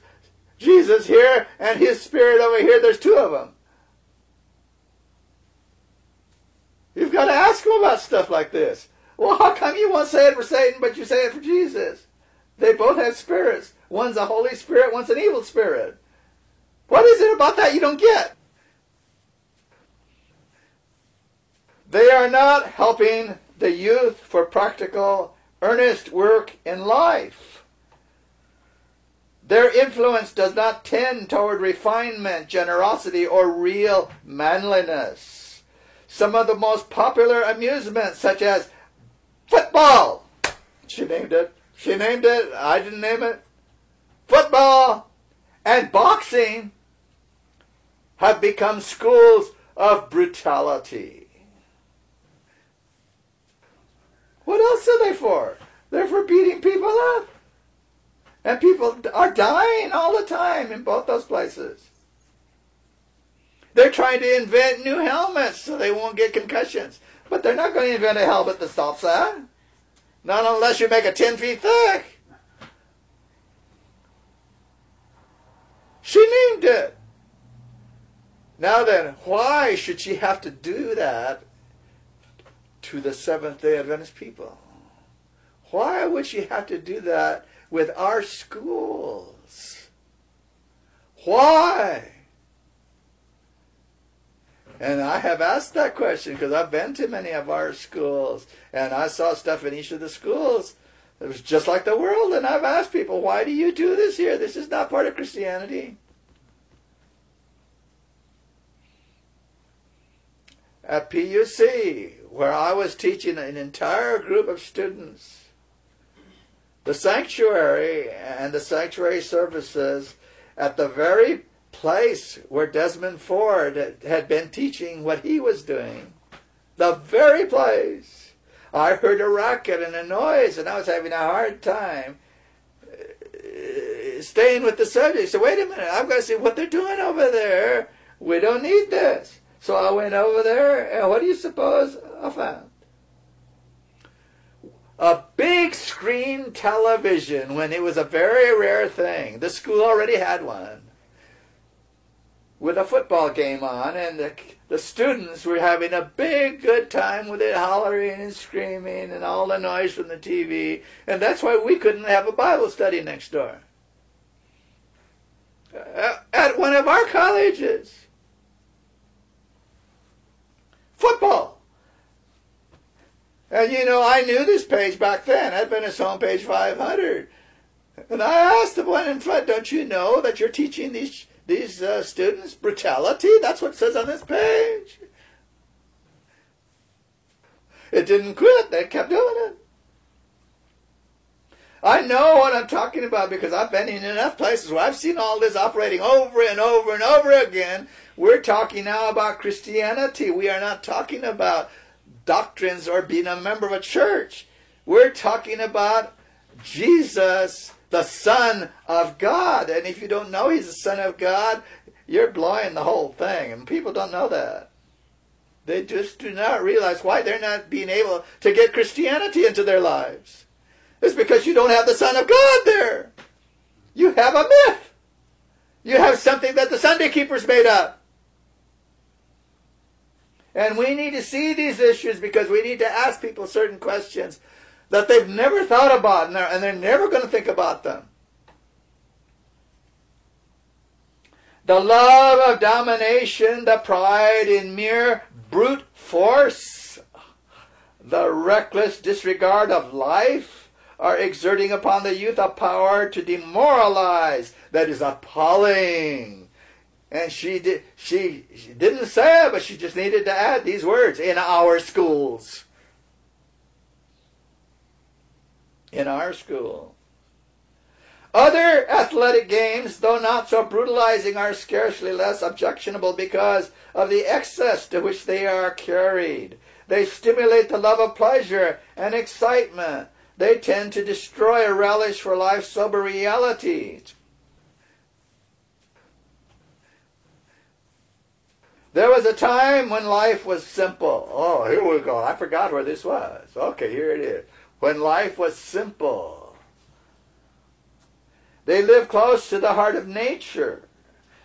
Jesus here and his spirit over here. There's two of them. You've got to ask them about stuff like this. Well, how come you won't say it for Satan, but you say it for Jesus? They both have spirits. One's a Holy Spirit, one's an evil spirit. What is it about that you don't get? They are not helping the youth for practical, earnest work in life. Their influence does not tend toward refinement, generosity, or real manliness. Some of the most popular amusements, such as football. She named it. She named it. I didn't name it. Football and boxing have become schools of brutality. What else are they for? They're for beating people up. And people are dying all the time in both those places. They're trying to invent new helmets so they won't get concussions. But they're not going to invent a helmet that stops that. Not unless you make it 10 feet thick. She named it. Now then, why should she have to do that to the Seventh-day Adventist people? Why would she have to do that with our schools? Why? And I have asked that question because I've been to many of our schools and I saw stuff in each of the schools that was just like the world. And I've asked people, why do you do this here? This is not part of Christianity. At PUC, where I was teaching an entire group of students, the sanctuary and the sanctuary services at the very place where Desmond Ford had been teaching what he was doing, the very place, I heard a racket and a noise, and I was having a hard time staying with the subject. So wait a minute, I've got to see what they're doing over there. We don't need this. So I went over there, and what do you suppose I found? A big screen television, when it was a very rare thing. The school already had one, with a football game on, and the students were having a big good time with it, hollering and screaming and all the noise from the TV. And that's why we couldn't have a Bible study next door at one of our colleges. Football. And you know, I knew this page back then, Adventist Home, page 500. And I asked the one in front, don't you know that you're teaching these students brutality? That's what it says on this page. It didn't quit. They kept doing it. I know what I'm talking about because I've been in enough places where I've seen all this operating over and over and over again. We're talking now about Christianity. We are not talking about doctrines or being a member of a church. We're talking about Jesus, the Son of God. And if you don't know He's the Son of God, you're blowing the whole thing. And people don't know that. They just do not realize why they're not being able to get Christianity into their lives. It's because you don't have the Son of God there. You have a myth. You have something that the Sunday keepers made up. And we need to see these issues because we need to ask people certain questions that they've never thought about, and they're never going to think about them. The love of domination, the pride in mere brute force, the reckless disregard of life are exerting upon the youth a power to demoralize that is appalling. And she didn't say it, but she just needed to add these words, in our schools. In our school. Other athletic games, though not so brutalizing, are scarcely less objectionable because of the excess to which they are carried. They stimulate the love of pleasure and excitement. They tend to destroy a relish for life's sober realities. There was a time when life was simple. Oh, here we go. I forgot where this was. Okay, here it is. When life was simple. They lived close to the heart of nature.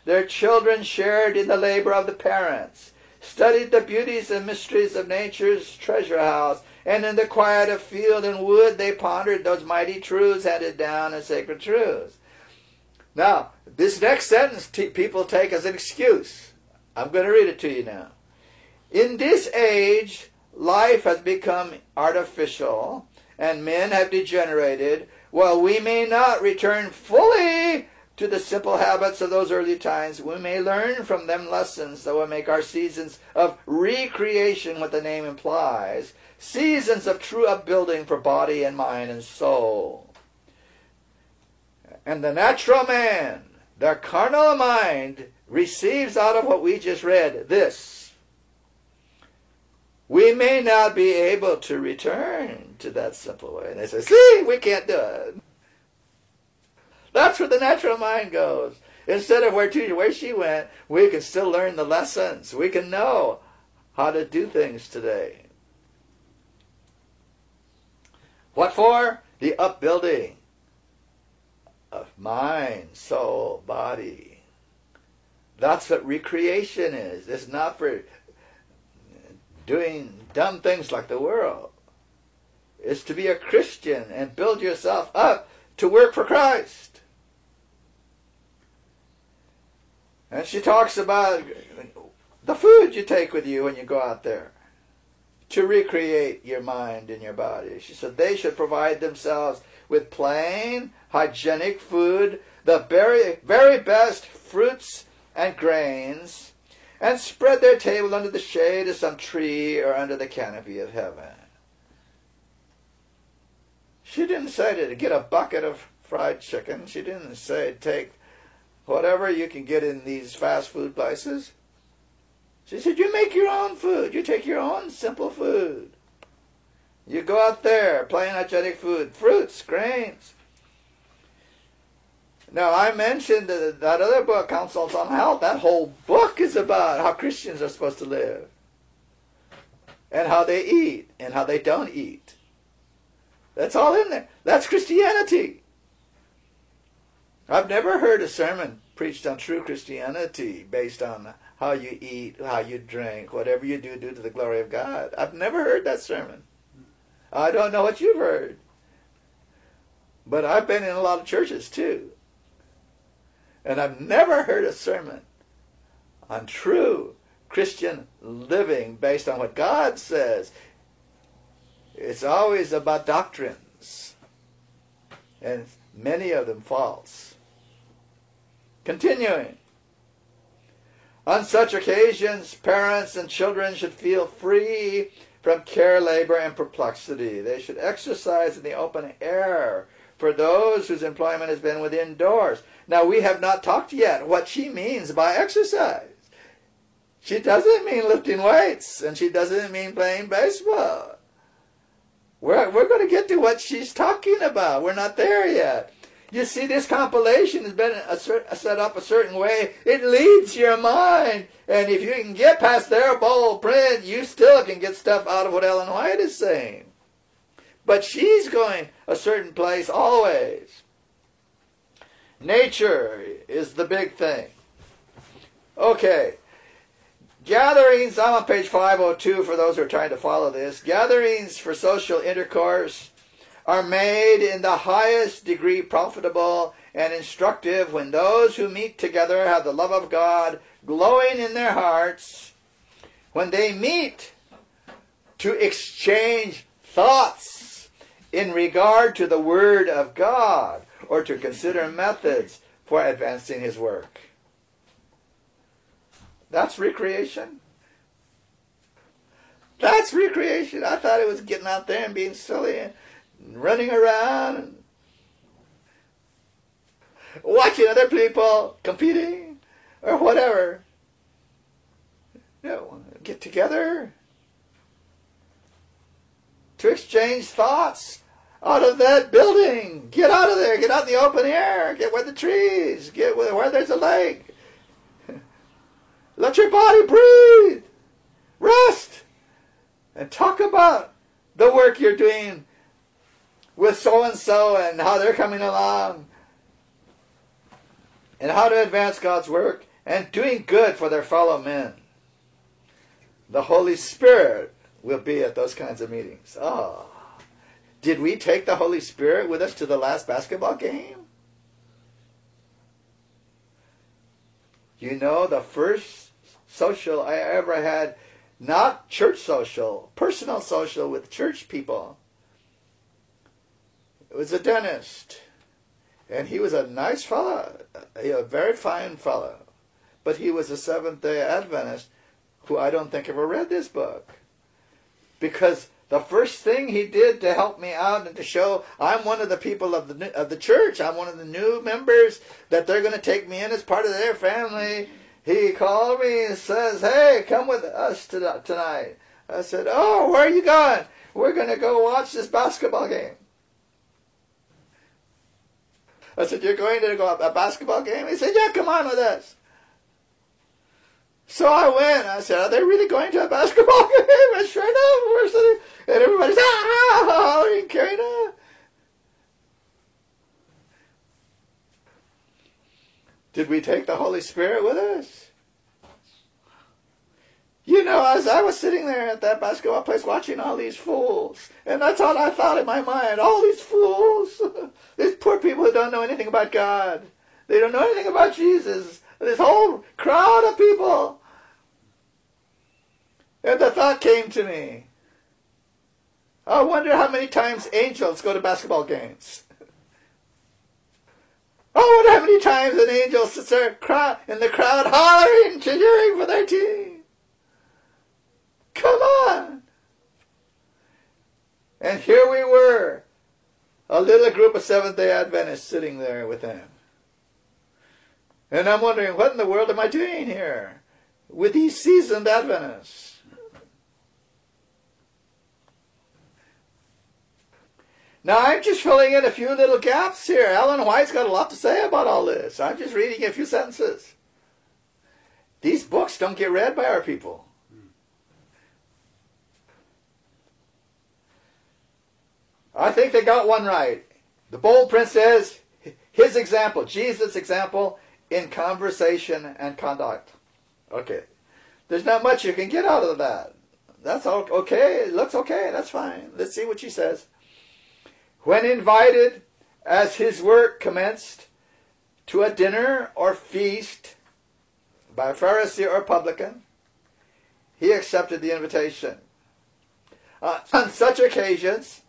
Their children shared in the labor of the parents, studied the beauties and mysteries of nature's treasure house, and in the quiet of field and wood they pondered those mighty truths handed down as sacred truths. Now, this next sentence people take as an excuse. I'm going to read it to you now. In this age, life has become artificial, and men have degenerated. While we may not return fully to the simple habits of those early times, we may learn from them lessons that will make our seasons of recreation, what the name implies, seasons of true upbuilding for body and mind and soul. And the natural man, the carnal mind, receives out of what we just read this: we may not be able to return to that simple way. And they say, see, we can't do it. That's where the natural mind goes. Instead of where she went, we can still learn the lessons. We can know how to do things today. What for? The upbuilding of mind, soul, body. That's what recreation is. It's not for doing dumb things like the world. It's to be a Christian and build yourself up to work for Christ. And she talks about the food you take with you when you go out there to recreate your mind and your body. She said they should provide themselves with plain, hygienic food, the very, very best fruits and grains, and spread their table under the shade of some tree or under the canopy of heaven. She didn't say to get a bucket of fried chicken. She didn't say take whatever you can get in these fast food places. She said you make your own food. You take your own simple food. You go out there, plain hygienic food, fruits, grains. Now, I mentioned that other book, Counsels on Health. That whole book is about how Christians are supposed to live. And how they eat and how they don't eat. That's all in there. That's Christianity. I've never heard a sermon preached on true Christianity based on how you eat, how you drink, whatever you do to the glory of God. I've never heard that sermon. I don't know what you've heard. But I've been in a lot of churches too. And I've never heard a sermon on true Christian living based on what God says. It's always about doctrines. And many of them false. Continuing. On such occasions, parents and children should feel free from care, labor, and perplexity. They should exercise in the open air for those whose employment has been within doors. Now, we have not talked yet what she means by exercise. She doesn't mean lifting weights, and she doesn't mean playing baseball. We're going to get to what she's talking about. We're not there yet. You see, this compilation has been set up a certain way. It leads your mind. And if you can get past their bold print, you still can get stuff out of what Ellen White is saying. But she's going a certain place always. Nature is the big thing. Okay. Gatherings, I'm on page 502 for those who are trying to follow this. Gatherings for social intercourse are made in the highest degree profitable and instructive when those who meet together have the love of God glowing in their hearts, when they meet to exchange thoughts in regard to the Word of God or to consider methods for advancing His work. That's recreation. That's recreation. I thought it was getting out there and being silly and running around and watching other people competing or whatever. Get together to exchange thoughts out of that building. Get out of there. Get out in the open air. Get where the trees. Get where there's a lake. Let your body breathe. Rest. And talk about the work you're doing with so-and-so and how they're coming along. And how to advance God's work and doing good for their fellow men. The Holy Spirit will be at those kinds of meetings. Oh, did we take the Holy Spirit with us to the last basketball game? You know, the first social I ever had, not church social, personal social with church people. It was a dentist. And he was a nice fellow, a very fine fellow. But he was a Seventh-day Adventist who I don't think ever read this book. Because the first thing he did to help me out and to show I'm one of the people of the church, I'm one of the new members, that they're going to take me in as part of their family, he called me and says, hey, come with us tonight. I said, oh, where are you going? We're going to go watch this basketball game. I said, you're going to go to a basketball game? He said, yeah, come on with us. So I went. I said, are they really going to a basketball game? And sure enough, we're sitting, and everybody's hollering, carrying on. Did we take the Holy Spirit with us? You know, as I was sitting there at that basketball place watching all these fools, and that's all I thought in my mind, all these fools, these poor people who don't know anything about God. They don't know anything about Jesus. This whole crowd of people. And the thought came to me, I wonder how many times angels go to basketball games. I wonder how many times an angel sits there in the crowd hollering, cheering for their team. Come on! And here we were, a little group of Seventh-day Adventists sitting there with them. And I'm wondering, what in the world am I doing here with these seasoned Adventists? Now, I'm just filling in a few little gaps here. Ellen White's got a lot to say about all this. I'm just reading a few sentences. These books don't get read by our people. I think they got one right. The Bold Print says, his example, Jesus' example in conversation and conduct. Okay. There's not much you can get out of that. That's okay. It looks okay. That's fine. Let's see what she says. When invited, as his work commenced, to a dinner or feast by a Pharisee or publican, he accepted the invitation. On such occasions,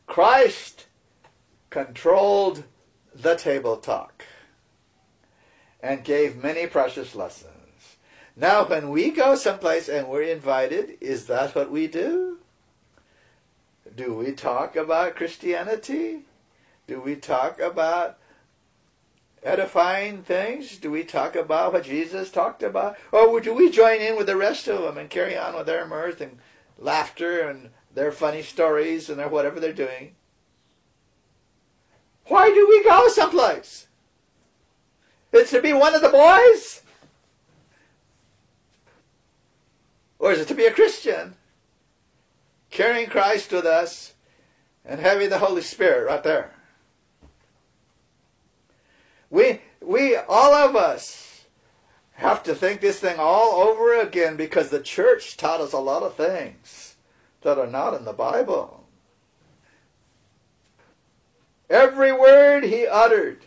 Christ controlled the table talk and gave many precious lessons. Now, when we go someplace and we're invited, is that what we do? Do we talk about Christianity? Do we talk about edifying things? Do we talk about what Jesus talked about? Or do we join in with the rest of them and carry on with their mirth and laughter and their funny stories and their whatever they're doing? Why do we go someplace? Is it to be one of the boys? Or is it to be a Christian? Carrying Christ with us and having the Holy Spirit right there. We, all of us, have to think this thing all over again because the church taught us a lot of things that are not in the Bible. Every word he uttered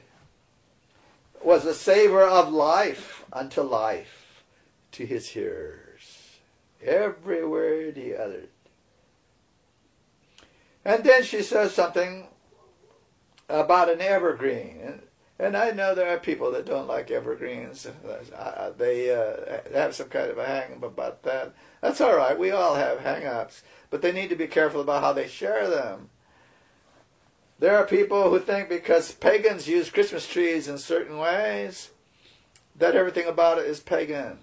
was a savor of life unto life to his hearers. Every word he uttered. And then she says something about an evergreen. And I know there are people that don't like evergreens. They have some kind of a hang-up about that. That's all right. We all have hang-ups. But they need to be careful about how they share them. There are people who think because pagans use Christmas trees in certain ways, that everything about it is pagan.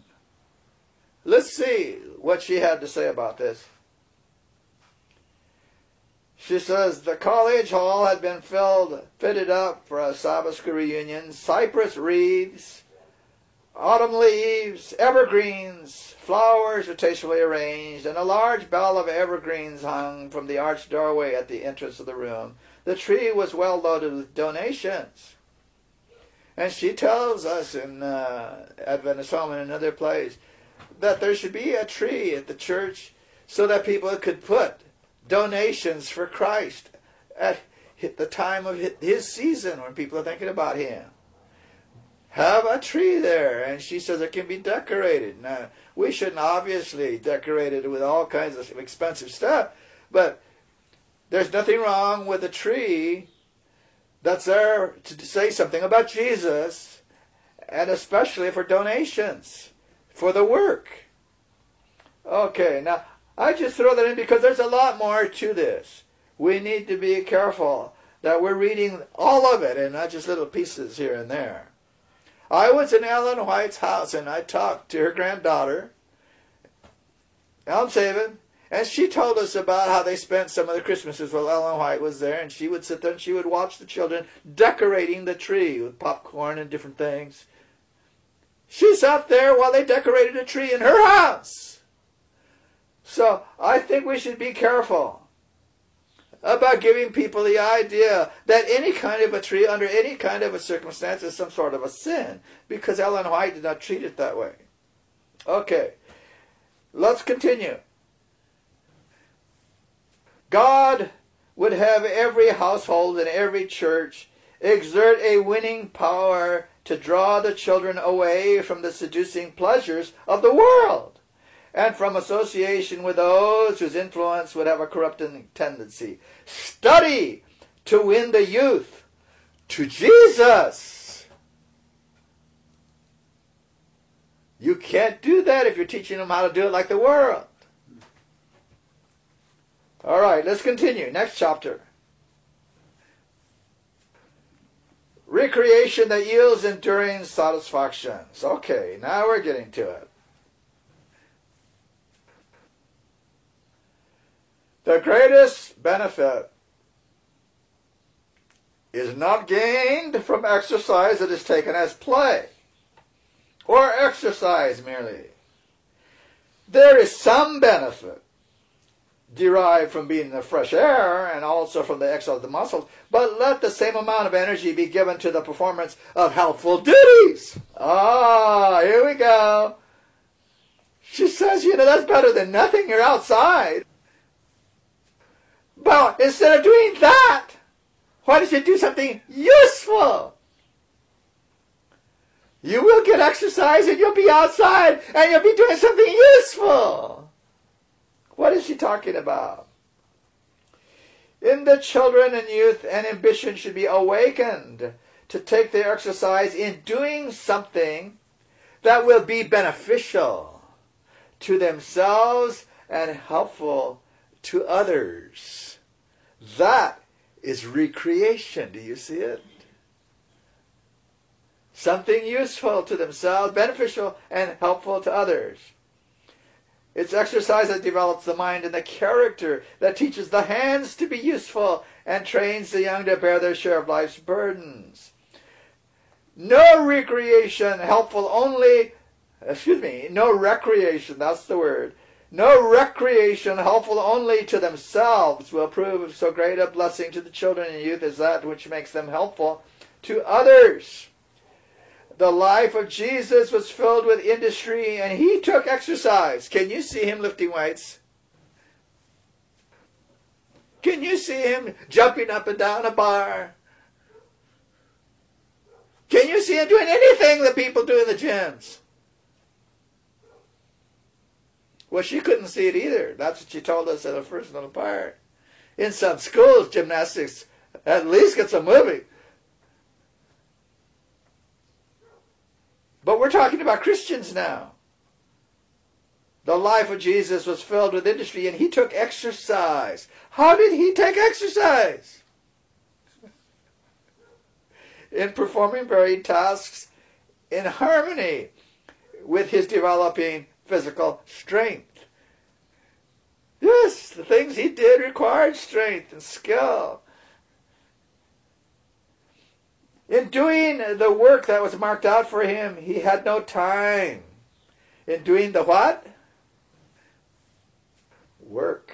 Let's see what she had to say about this. She says, the college hall had been fitted up for a Sabbath school reunion. Cypress wreaths, autumn leaves, evergreens, flowers were tastefully arranged, and a large bell of evergreens hung from the arched doorway at the entrance of the room. The tree was well loaded with donations. And she tells us in Adventist Home and another place that there should be a tree at the church so that people could put donations for Christ at the time of his season when people are thinking about him. Have a tree there. And she says it can be decorated. Now, we shouldn't obviously decorate it with all kinds of expensive stuff, but there's nothing wrong with a tree that's there to say something about Jesus, and especially for donations, for the work. Okay, now, I just throw that in because there's a lot more to this. We need to be careful that we're reading all of it and not just little pieces here and there. I was in Ellen White's house and I talked to her granddaughter. Ellen Sabin. And she told us about how they spent some of the Christmases while Ellen White was there, and she would sit there and she would watch the children decorating the tree with popcorn and different things. She sat there while they decorated a tree in her house. So I think we should be careful about giving people the idea that any kind of a tree under any kind of a circumstance is some sort of a sin, because Ellen White did not treat it that way. Okay, let's continue. God would have every household and every church exert a winning power to draw the children away from the seducing pleasures of the world and from association with those whose influence would have a corrupting tendency. Study to win the youth to Jesus. You can't do that if you're teaching them how to do it like the world. All right, let's continue. Next chapter. Recreation that yields enduring satisfactions. Okay, now we're getting to it. The greatest benefit is not gained from exercise that is taken as play, or exercise merely. There is some benefit derived from being in the fresh air and also from the exercise of the muscles, but let the same amount of energy be given to the performance of healthful duties. Here we go. She says, that's better than nothing. You're outside. But instead of doing that, why don't you do something useful? You will get exercise and you'll be outside and you'll be doing something useful. What is she talking about? In the children and youth, an ambition should be awakened to take their exercise in doing something that will be beneficial to themselves and helpful to others. That is recreation. Do you see it? Something useful to themselves, beneficial, and helpful to others. It's exercise that develops the mind and the character, that teaches the hands to be useful and trains the young to bear their share of life's burdens. No recreation helpful only, no recreation, that's the word. No recreation helpful only to themselves will prove so great a blessing to the children and youth as that which makes them helpful to others. The life of Jesus was filled with industry, and he took exercise. Can you see him lifting weights? Can you see him jumping up and down a bar? Can you see him doing anything that people do in the gyms? Well, she couldn't see it either. That's what she told us in the first little part. In some schools, gymnastics at least gets a movie. But we're talking about Christians now. The life of Jesus was filled with industry, and he took exercise. How did he take exercise? In performing varied tasks in harmony with his developing physical strength. Yes, the things he did required strength and skill. In doing the work that was marked out for him, he had no time. In doing the what? Work.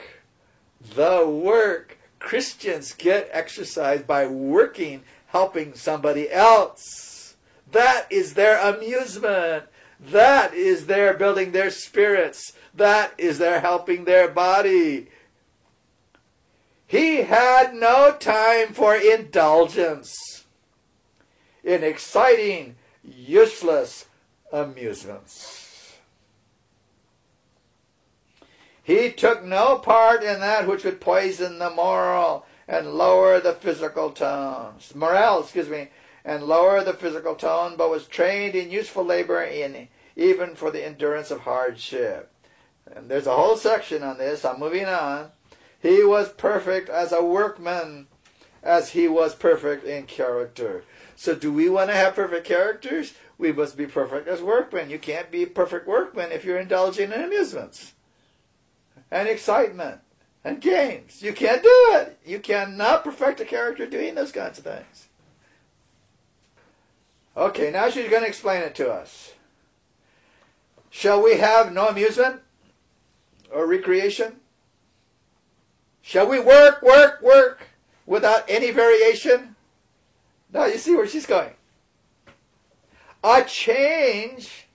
The work. Christians get exercise by working, helping somebody else. That is their amusement. That is their building their spirits. That is their helping their body. He had no time for indulgence in exciting, useless amusements. He took no part in that which would poison the moral and lower the physical tones. And lower the physical tone, but was trained in useful labor even for the endurance of hardship. And there's a whole section on this. I'm moving on. He was perfect as a workman, as he was perfect in character. So do we want to have perfect characters? We must be perfect as workmen. You can't be a perfect workman if you're indulging in amusements. and excitement and games. You can't do it. You cannot perfect a character doing those kinds of things. Okay, now she's going to explain it to us. Shall we have no amusement or recreation? Shall we work without any variation? Now you see where she's going. A change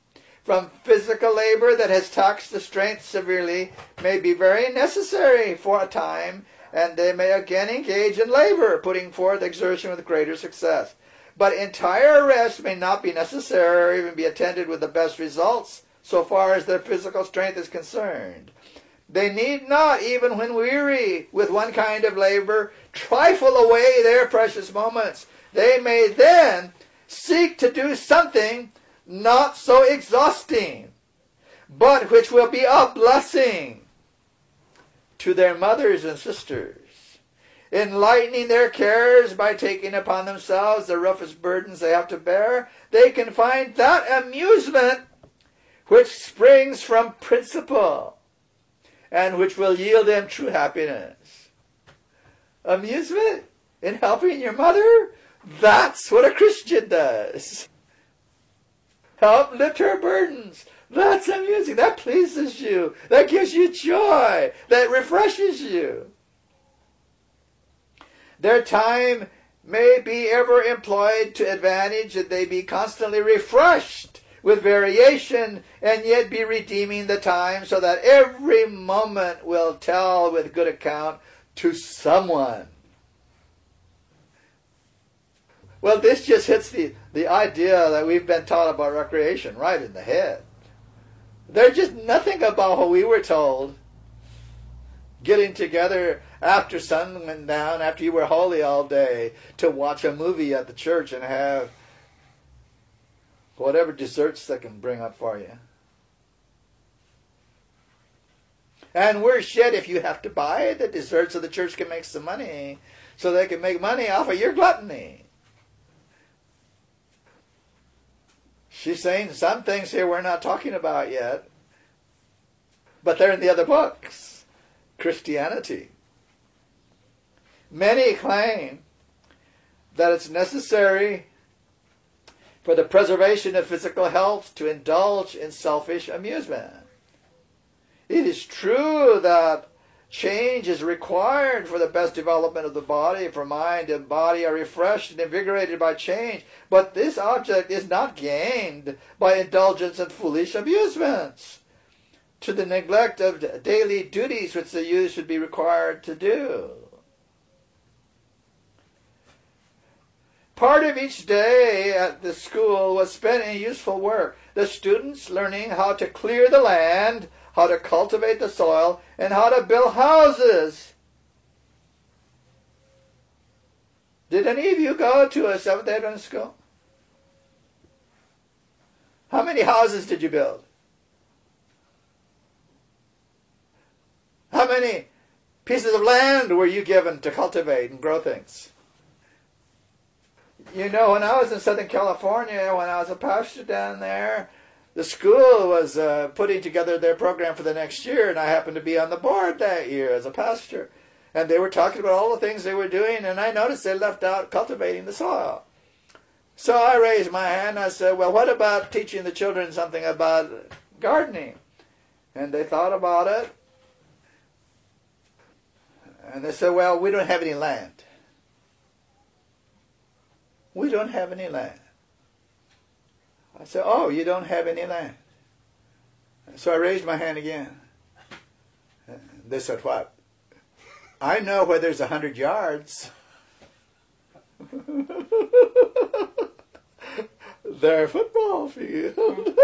from physical labor that has taxed the strength severely may be very necessary for a time, and they may again engage in labor, putting forth exertion with greater success. But entire rest may not be necessary or even be attended with the best results so far as their physical strength is concerned. They need not, even when weary with one kind of labor, trifle away their precious moments. They may then seek to do something not so exhausting, but which will be a blessing to their mothers and sisters, enlightening their cares by taking upon themselves the roughest burdens they have to bear. They can find that amusement which springs from principle and which will yield them true happiness. Amusement in helping your mother? That's what a Christian does. Help lift her burdens. That's amusing. That pleases you. That gives you joy. That refreshes you. Their time may be ever employed to advantage, that they be constantly refreshed with variation, and yet be redeeming the time, so that every moment will tell with good account to someone. Well, this just hits the idea that we've been taught about recreation right in the head. There's just nothing about what we were told. Getting together after sun went down, after you were holy all day, to watch a movie at the church and have whatever desserts they can bring up for you. And worse yet, if you have to buy the desserts so the church can make some money, so they can make money off of your gluttony. She's saying some things here we're not talking about yet, but they're in the other books. Christianity. Many claim that it's necessary for the preservation of physical health to indulge in selfish amusement. It is true that change is required for the best development of the body, for mind and body are refreshed and invigorated by change, but this object is not gained by indulgence in foolish amusements, to the neglect of daily duties which the youth should be required to do. Part of each day at the school was spent in useful work, the students learning how to clear the land, how to cultivate the soil, and how to build houses. Did any of you go to a Seventh-day Adventist school? How many houses did you build? How many pieces of land were you given to cultivate and grow things? You know, when I was in Southern California, when I was a pastor down there, the school was putting together their program for the next year, and I happened to be on the board that year as a pastor. And they were talking about all the things they were doing, and I noticed they left out cultivating the soil. So I raised my hand, and I said, well, what about teaching the children something about gardening? And they thought about it. And they said, well, we don't have any land. We don't have any land. I said, oh, you don't have any land. So I raised my hand again. They said, what? I know where there's 100 yards. Their football field.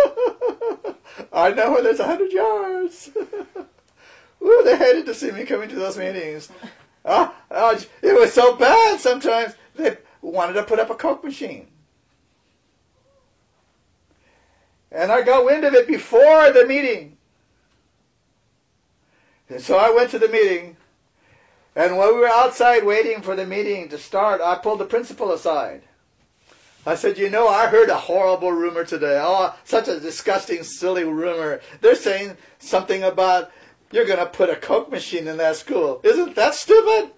I know where there's 100 yards. Ooh, they hated to see me coming to those meetings. It was so bad sometimes they wanted to put up a Coke machine. And I got wind of it before the meeting. And so I went to the meeting. And when we were outside waiting for the meeting to start, I pulled the principal aside. I said, you know, I heard a horrible rumor today. Oh, such a disgusting, silly rumor. They're saying something about You're going to put a Coke machine in that school. Isn't that stupid?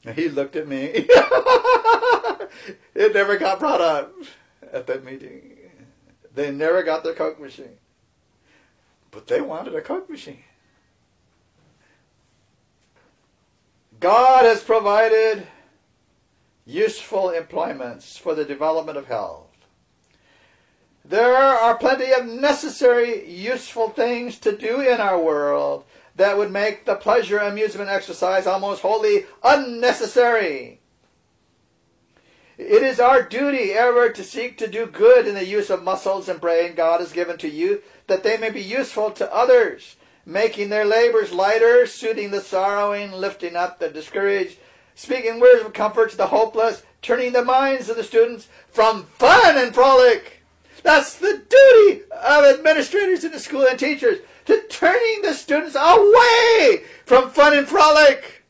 And he looked at me. It never got brought up at that meeting. They never got their Coke machine. But they wanted a Coke machine. God has provided useful employments for the development of health. There are plenty of necessary, useful things to do in our world that would make the pleasure, amusement, exercise almost wholly unnecessary. It is our duty ever to seek to do good in the use of muscles and brain God has given to you, that they may be useful to others, making their labors lighter, soothing the sorrowing, lifting up the discouraged, speaking words of comfort to the hopeless, turning the minds of the students from fun and frolic. That's the duty of administrators in the school and teachers, to turning the students away from fun and frolic.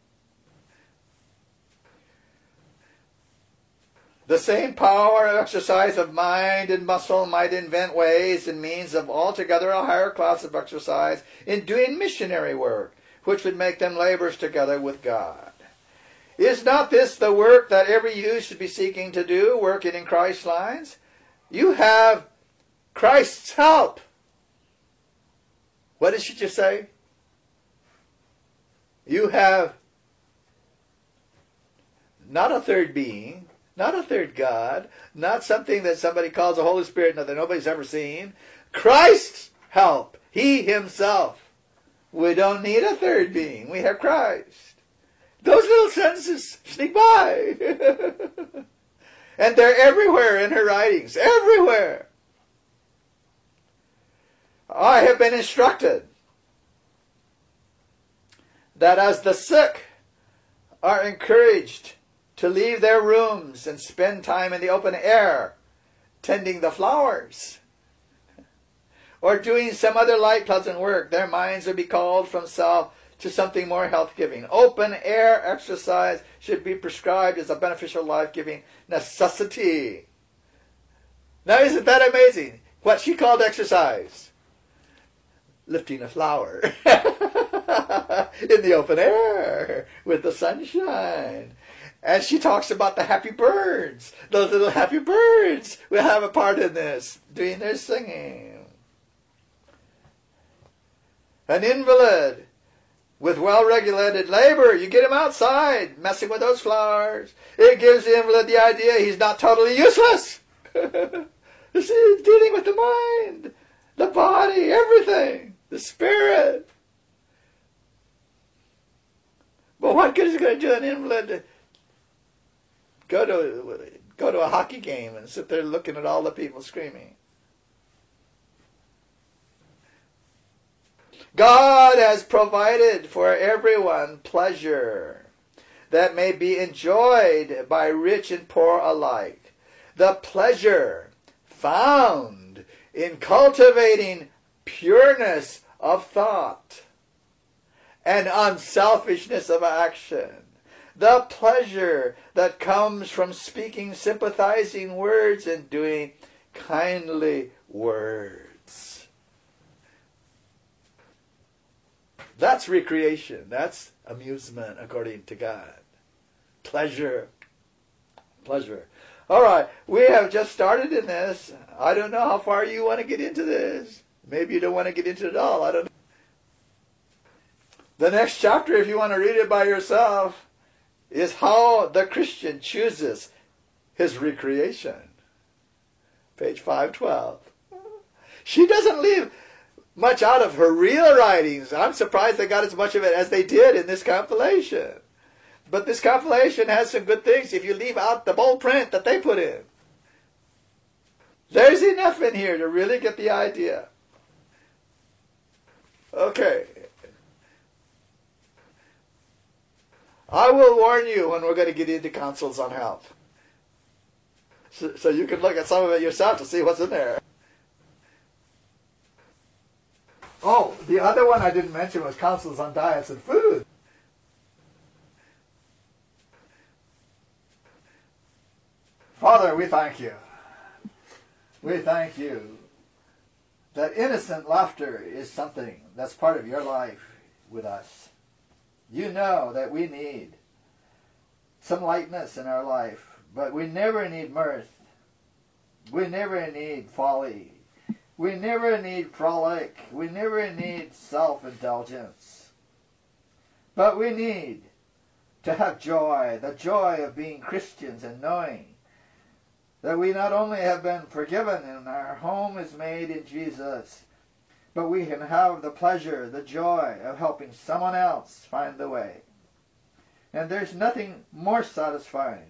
The same power of exercise of mind and muscle might invent ways and means of altogether a higher class of exercise in doing missionary work, which would make them labors together with God. Is not this the work that every youth should be seeking to do, working in Christ's lines? You have Christ's help. What did she just say? You have not a third being, not a third God, not something that somebody calls the Holy Spirit that nobody's ever seen. Christ's help. He himself. We don't need a third being. We have Christ. Those little sentences sneak by. And they're everywhere in her writings. Everywhere. I have been instructed that as the sick are encouraged to leave their rooms and spend time in the open air, tending the flowers, or doing some other light, pleasant work, their minds would be called from self to something more health-giving. Open air exercise should be prescribed as a beneficial life-giving necessity. Now, isn't that amazing? What she called exercise. Lifting a flower in the open air with the sunshine. And she talks about the happy birds. Those little happy birds will have a part in this, doing their singing. An invalid with well-regulated labor, you get him outside, messing with those flowers. It gives the invalid the idea he's not totally useless. He's dealing with the mind, the body, everything. The spirit. But what good is it going to do an invalid to go to a hockey game and sit there looking at all the people screaming? God has provided for everyone pleasure that may be enjoyed by rich and poor alike. The pleasure found in cultivating pureness of thought and unselfishness of action. The pleasure that comes from speaking sympathizing words and doing kindly words. That's recreation. That's amusement according to God. Pleasure. Pleasure. All right, we have just started in this. I don't know how far you want to get into this. Maybe you don't want to get into it at all. I don't know. The next chapter, if you want to read it by yourself, is how the Christian chooses his recreation. Page 512. She doesn't leave much out of her real writings. I'm surprised they got as much of it as they did in this compilation. But this compilation has some good things if you leave out the bold print that they put in. There's enough in here to really get the idea. Okay. I will warn you when we're going to get into counsels on health. So you can look at some of it yourself to see what's in there. Oh, the other one I didn't mention was counsels on diets and food. Father, we thank you. We thank you that innocent laughter is something that's part of your life. with us. You know that we need some lightness in our life, but we never need mirth. We never need folly. We never need frolic. We never need self-indulgence. But we need to have joy, the joy of being Christians and knowing that we not only have been forgiven and our home is made in Jesus, but we can have the pleasure, the joy of helping someone else find the way. And there's nothing more satisfying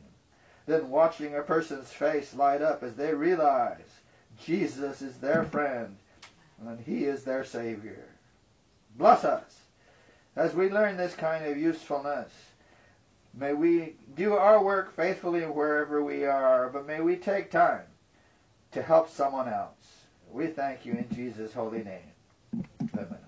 than watching a person's face light up as they realize Jesus is their friend and He is their Savior. Bless us as we learn this kind of usefulness. May we do our work faithfully wherever we are, but may we take time to help someone else. We thank you in Jesus' holy name. Amen.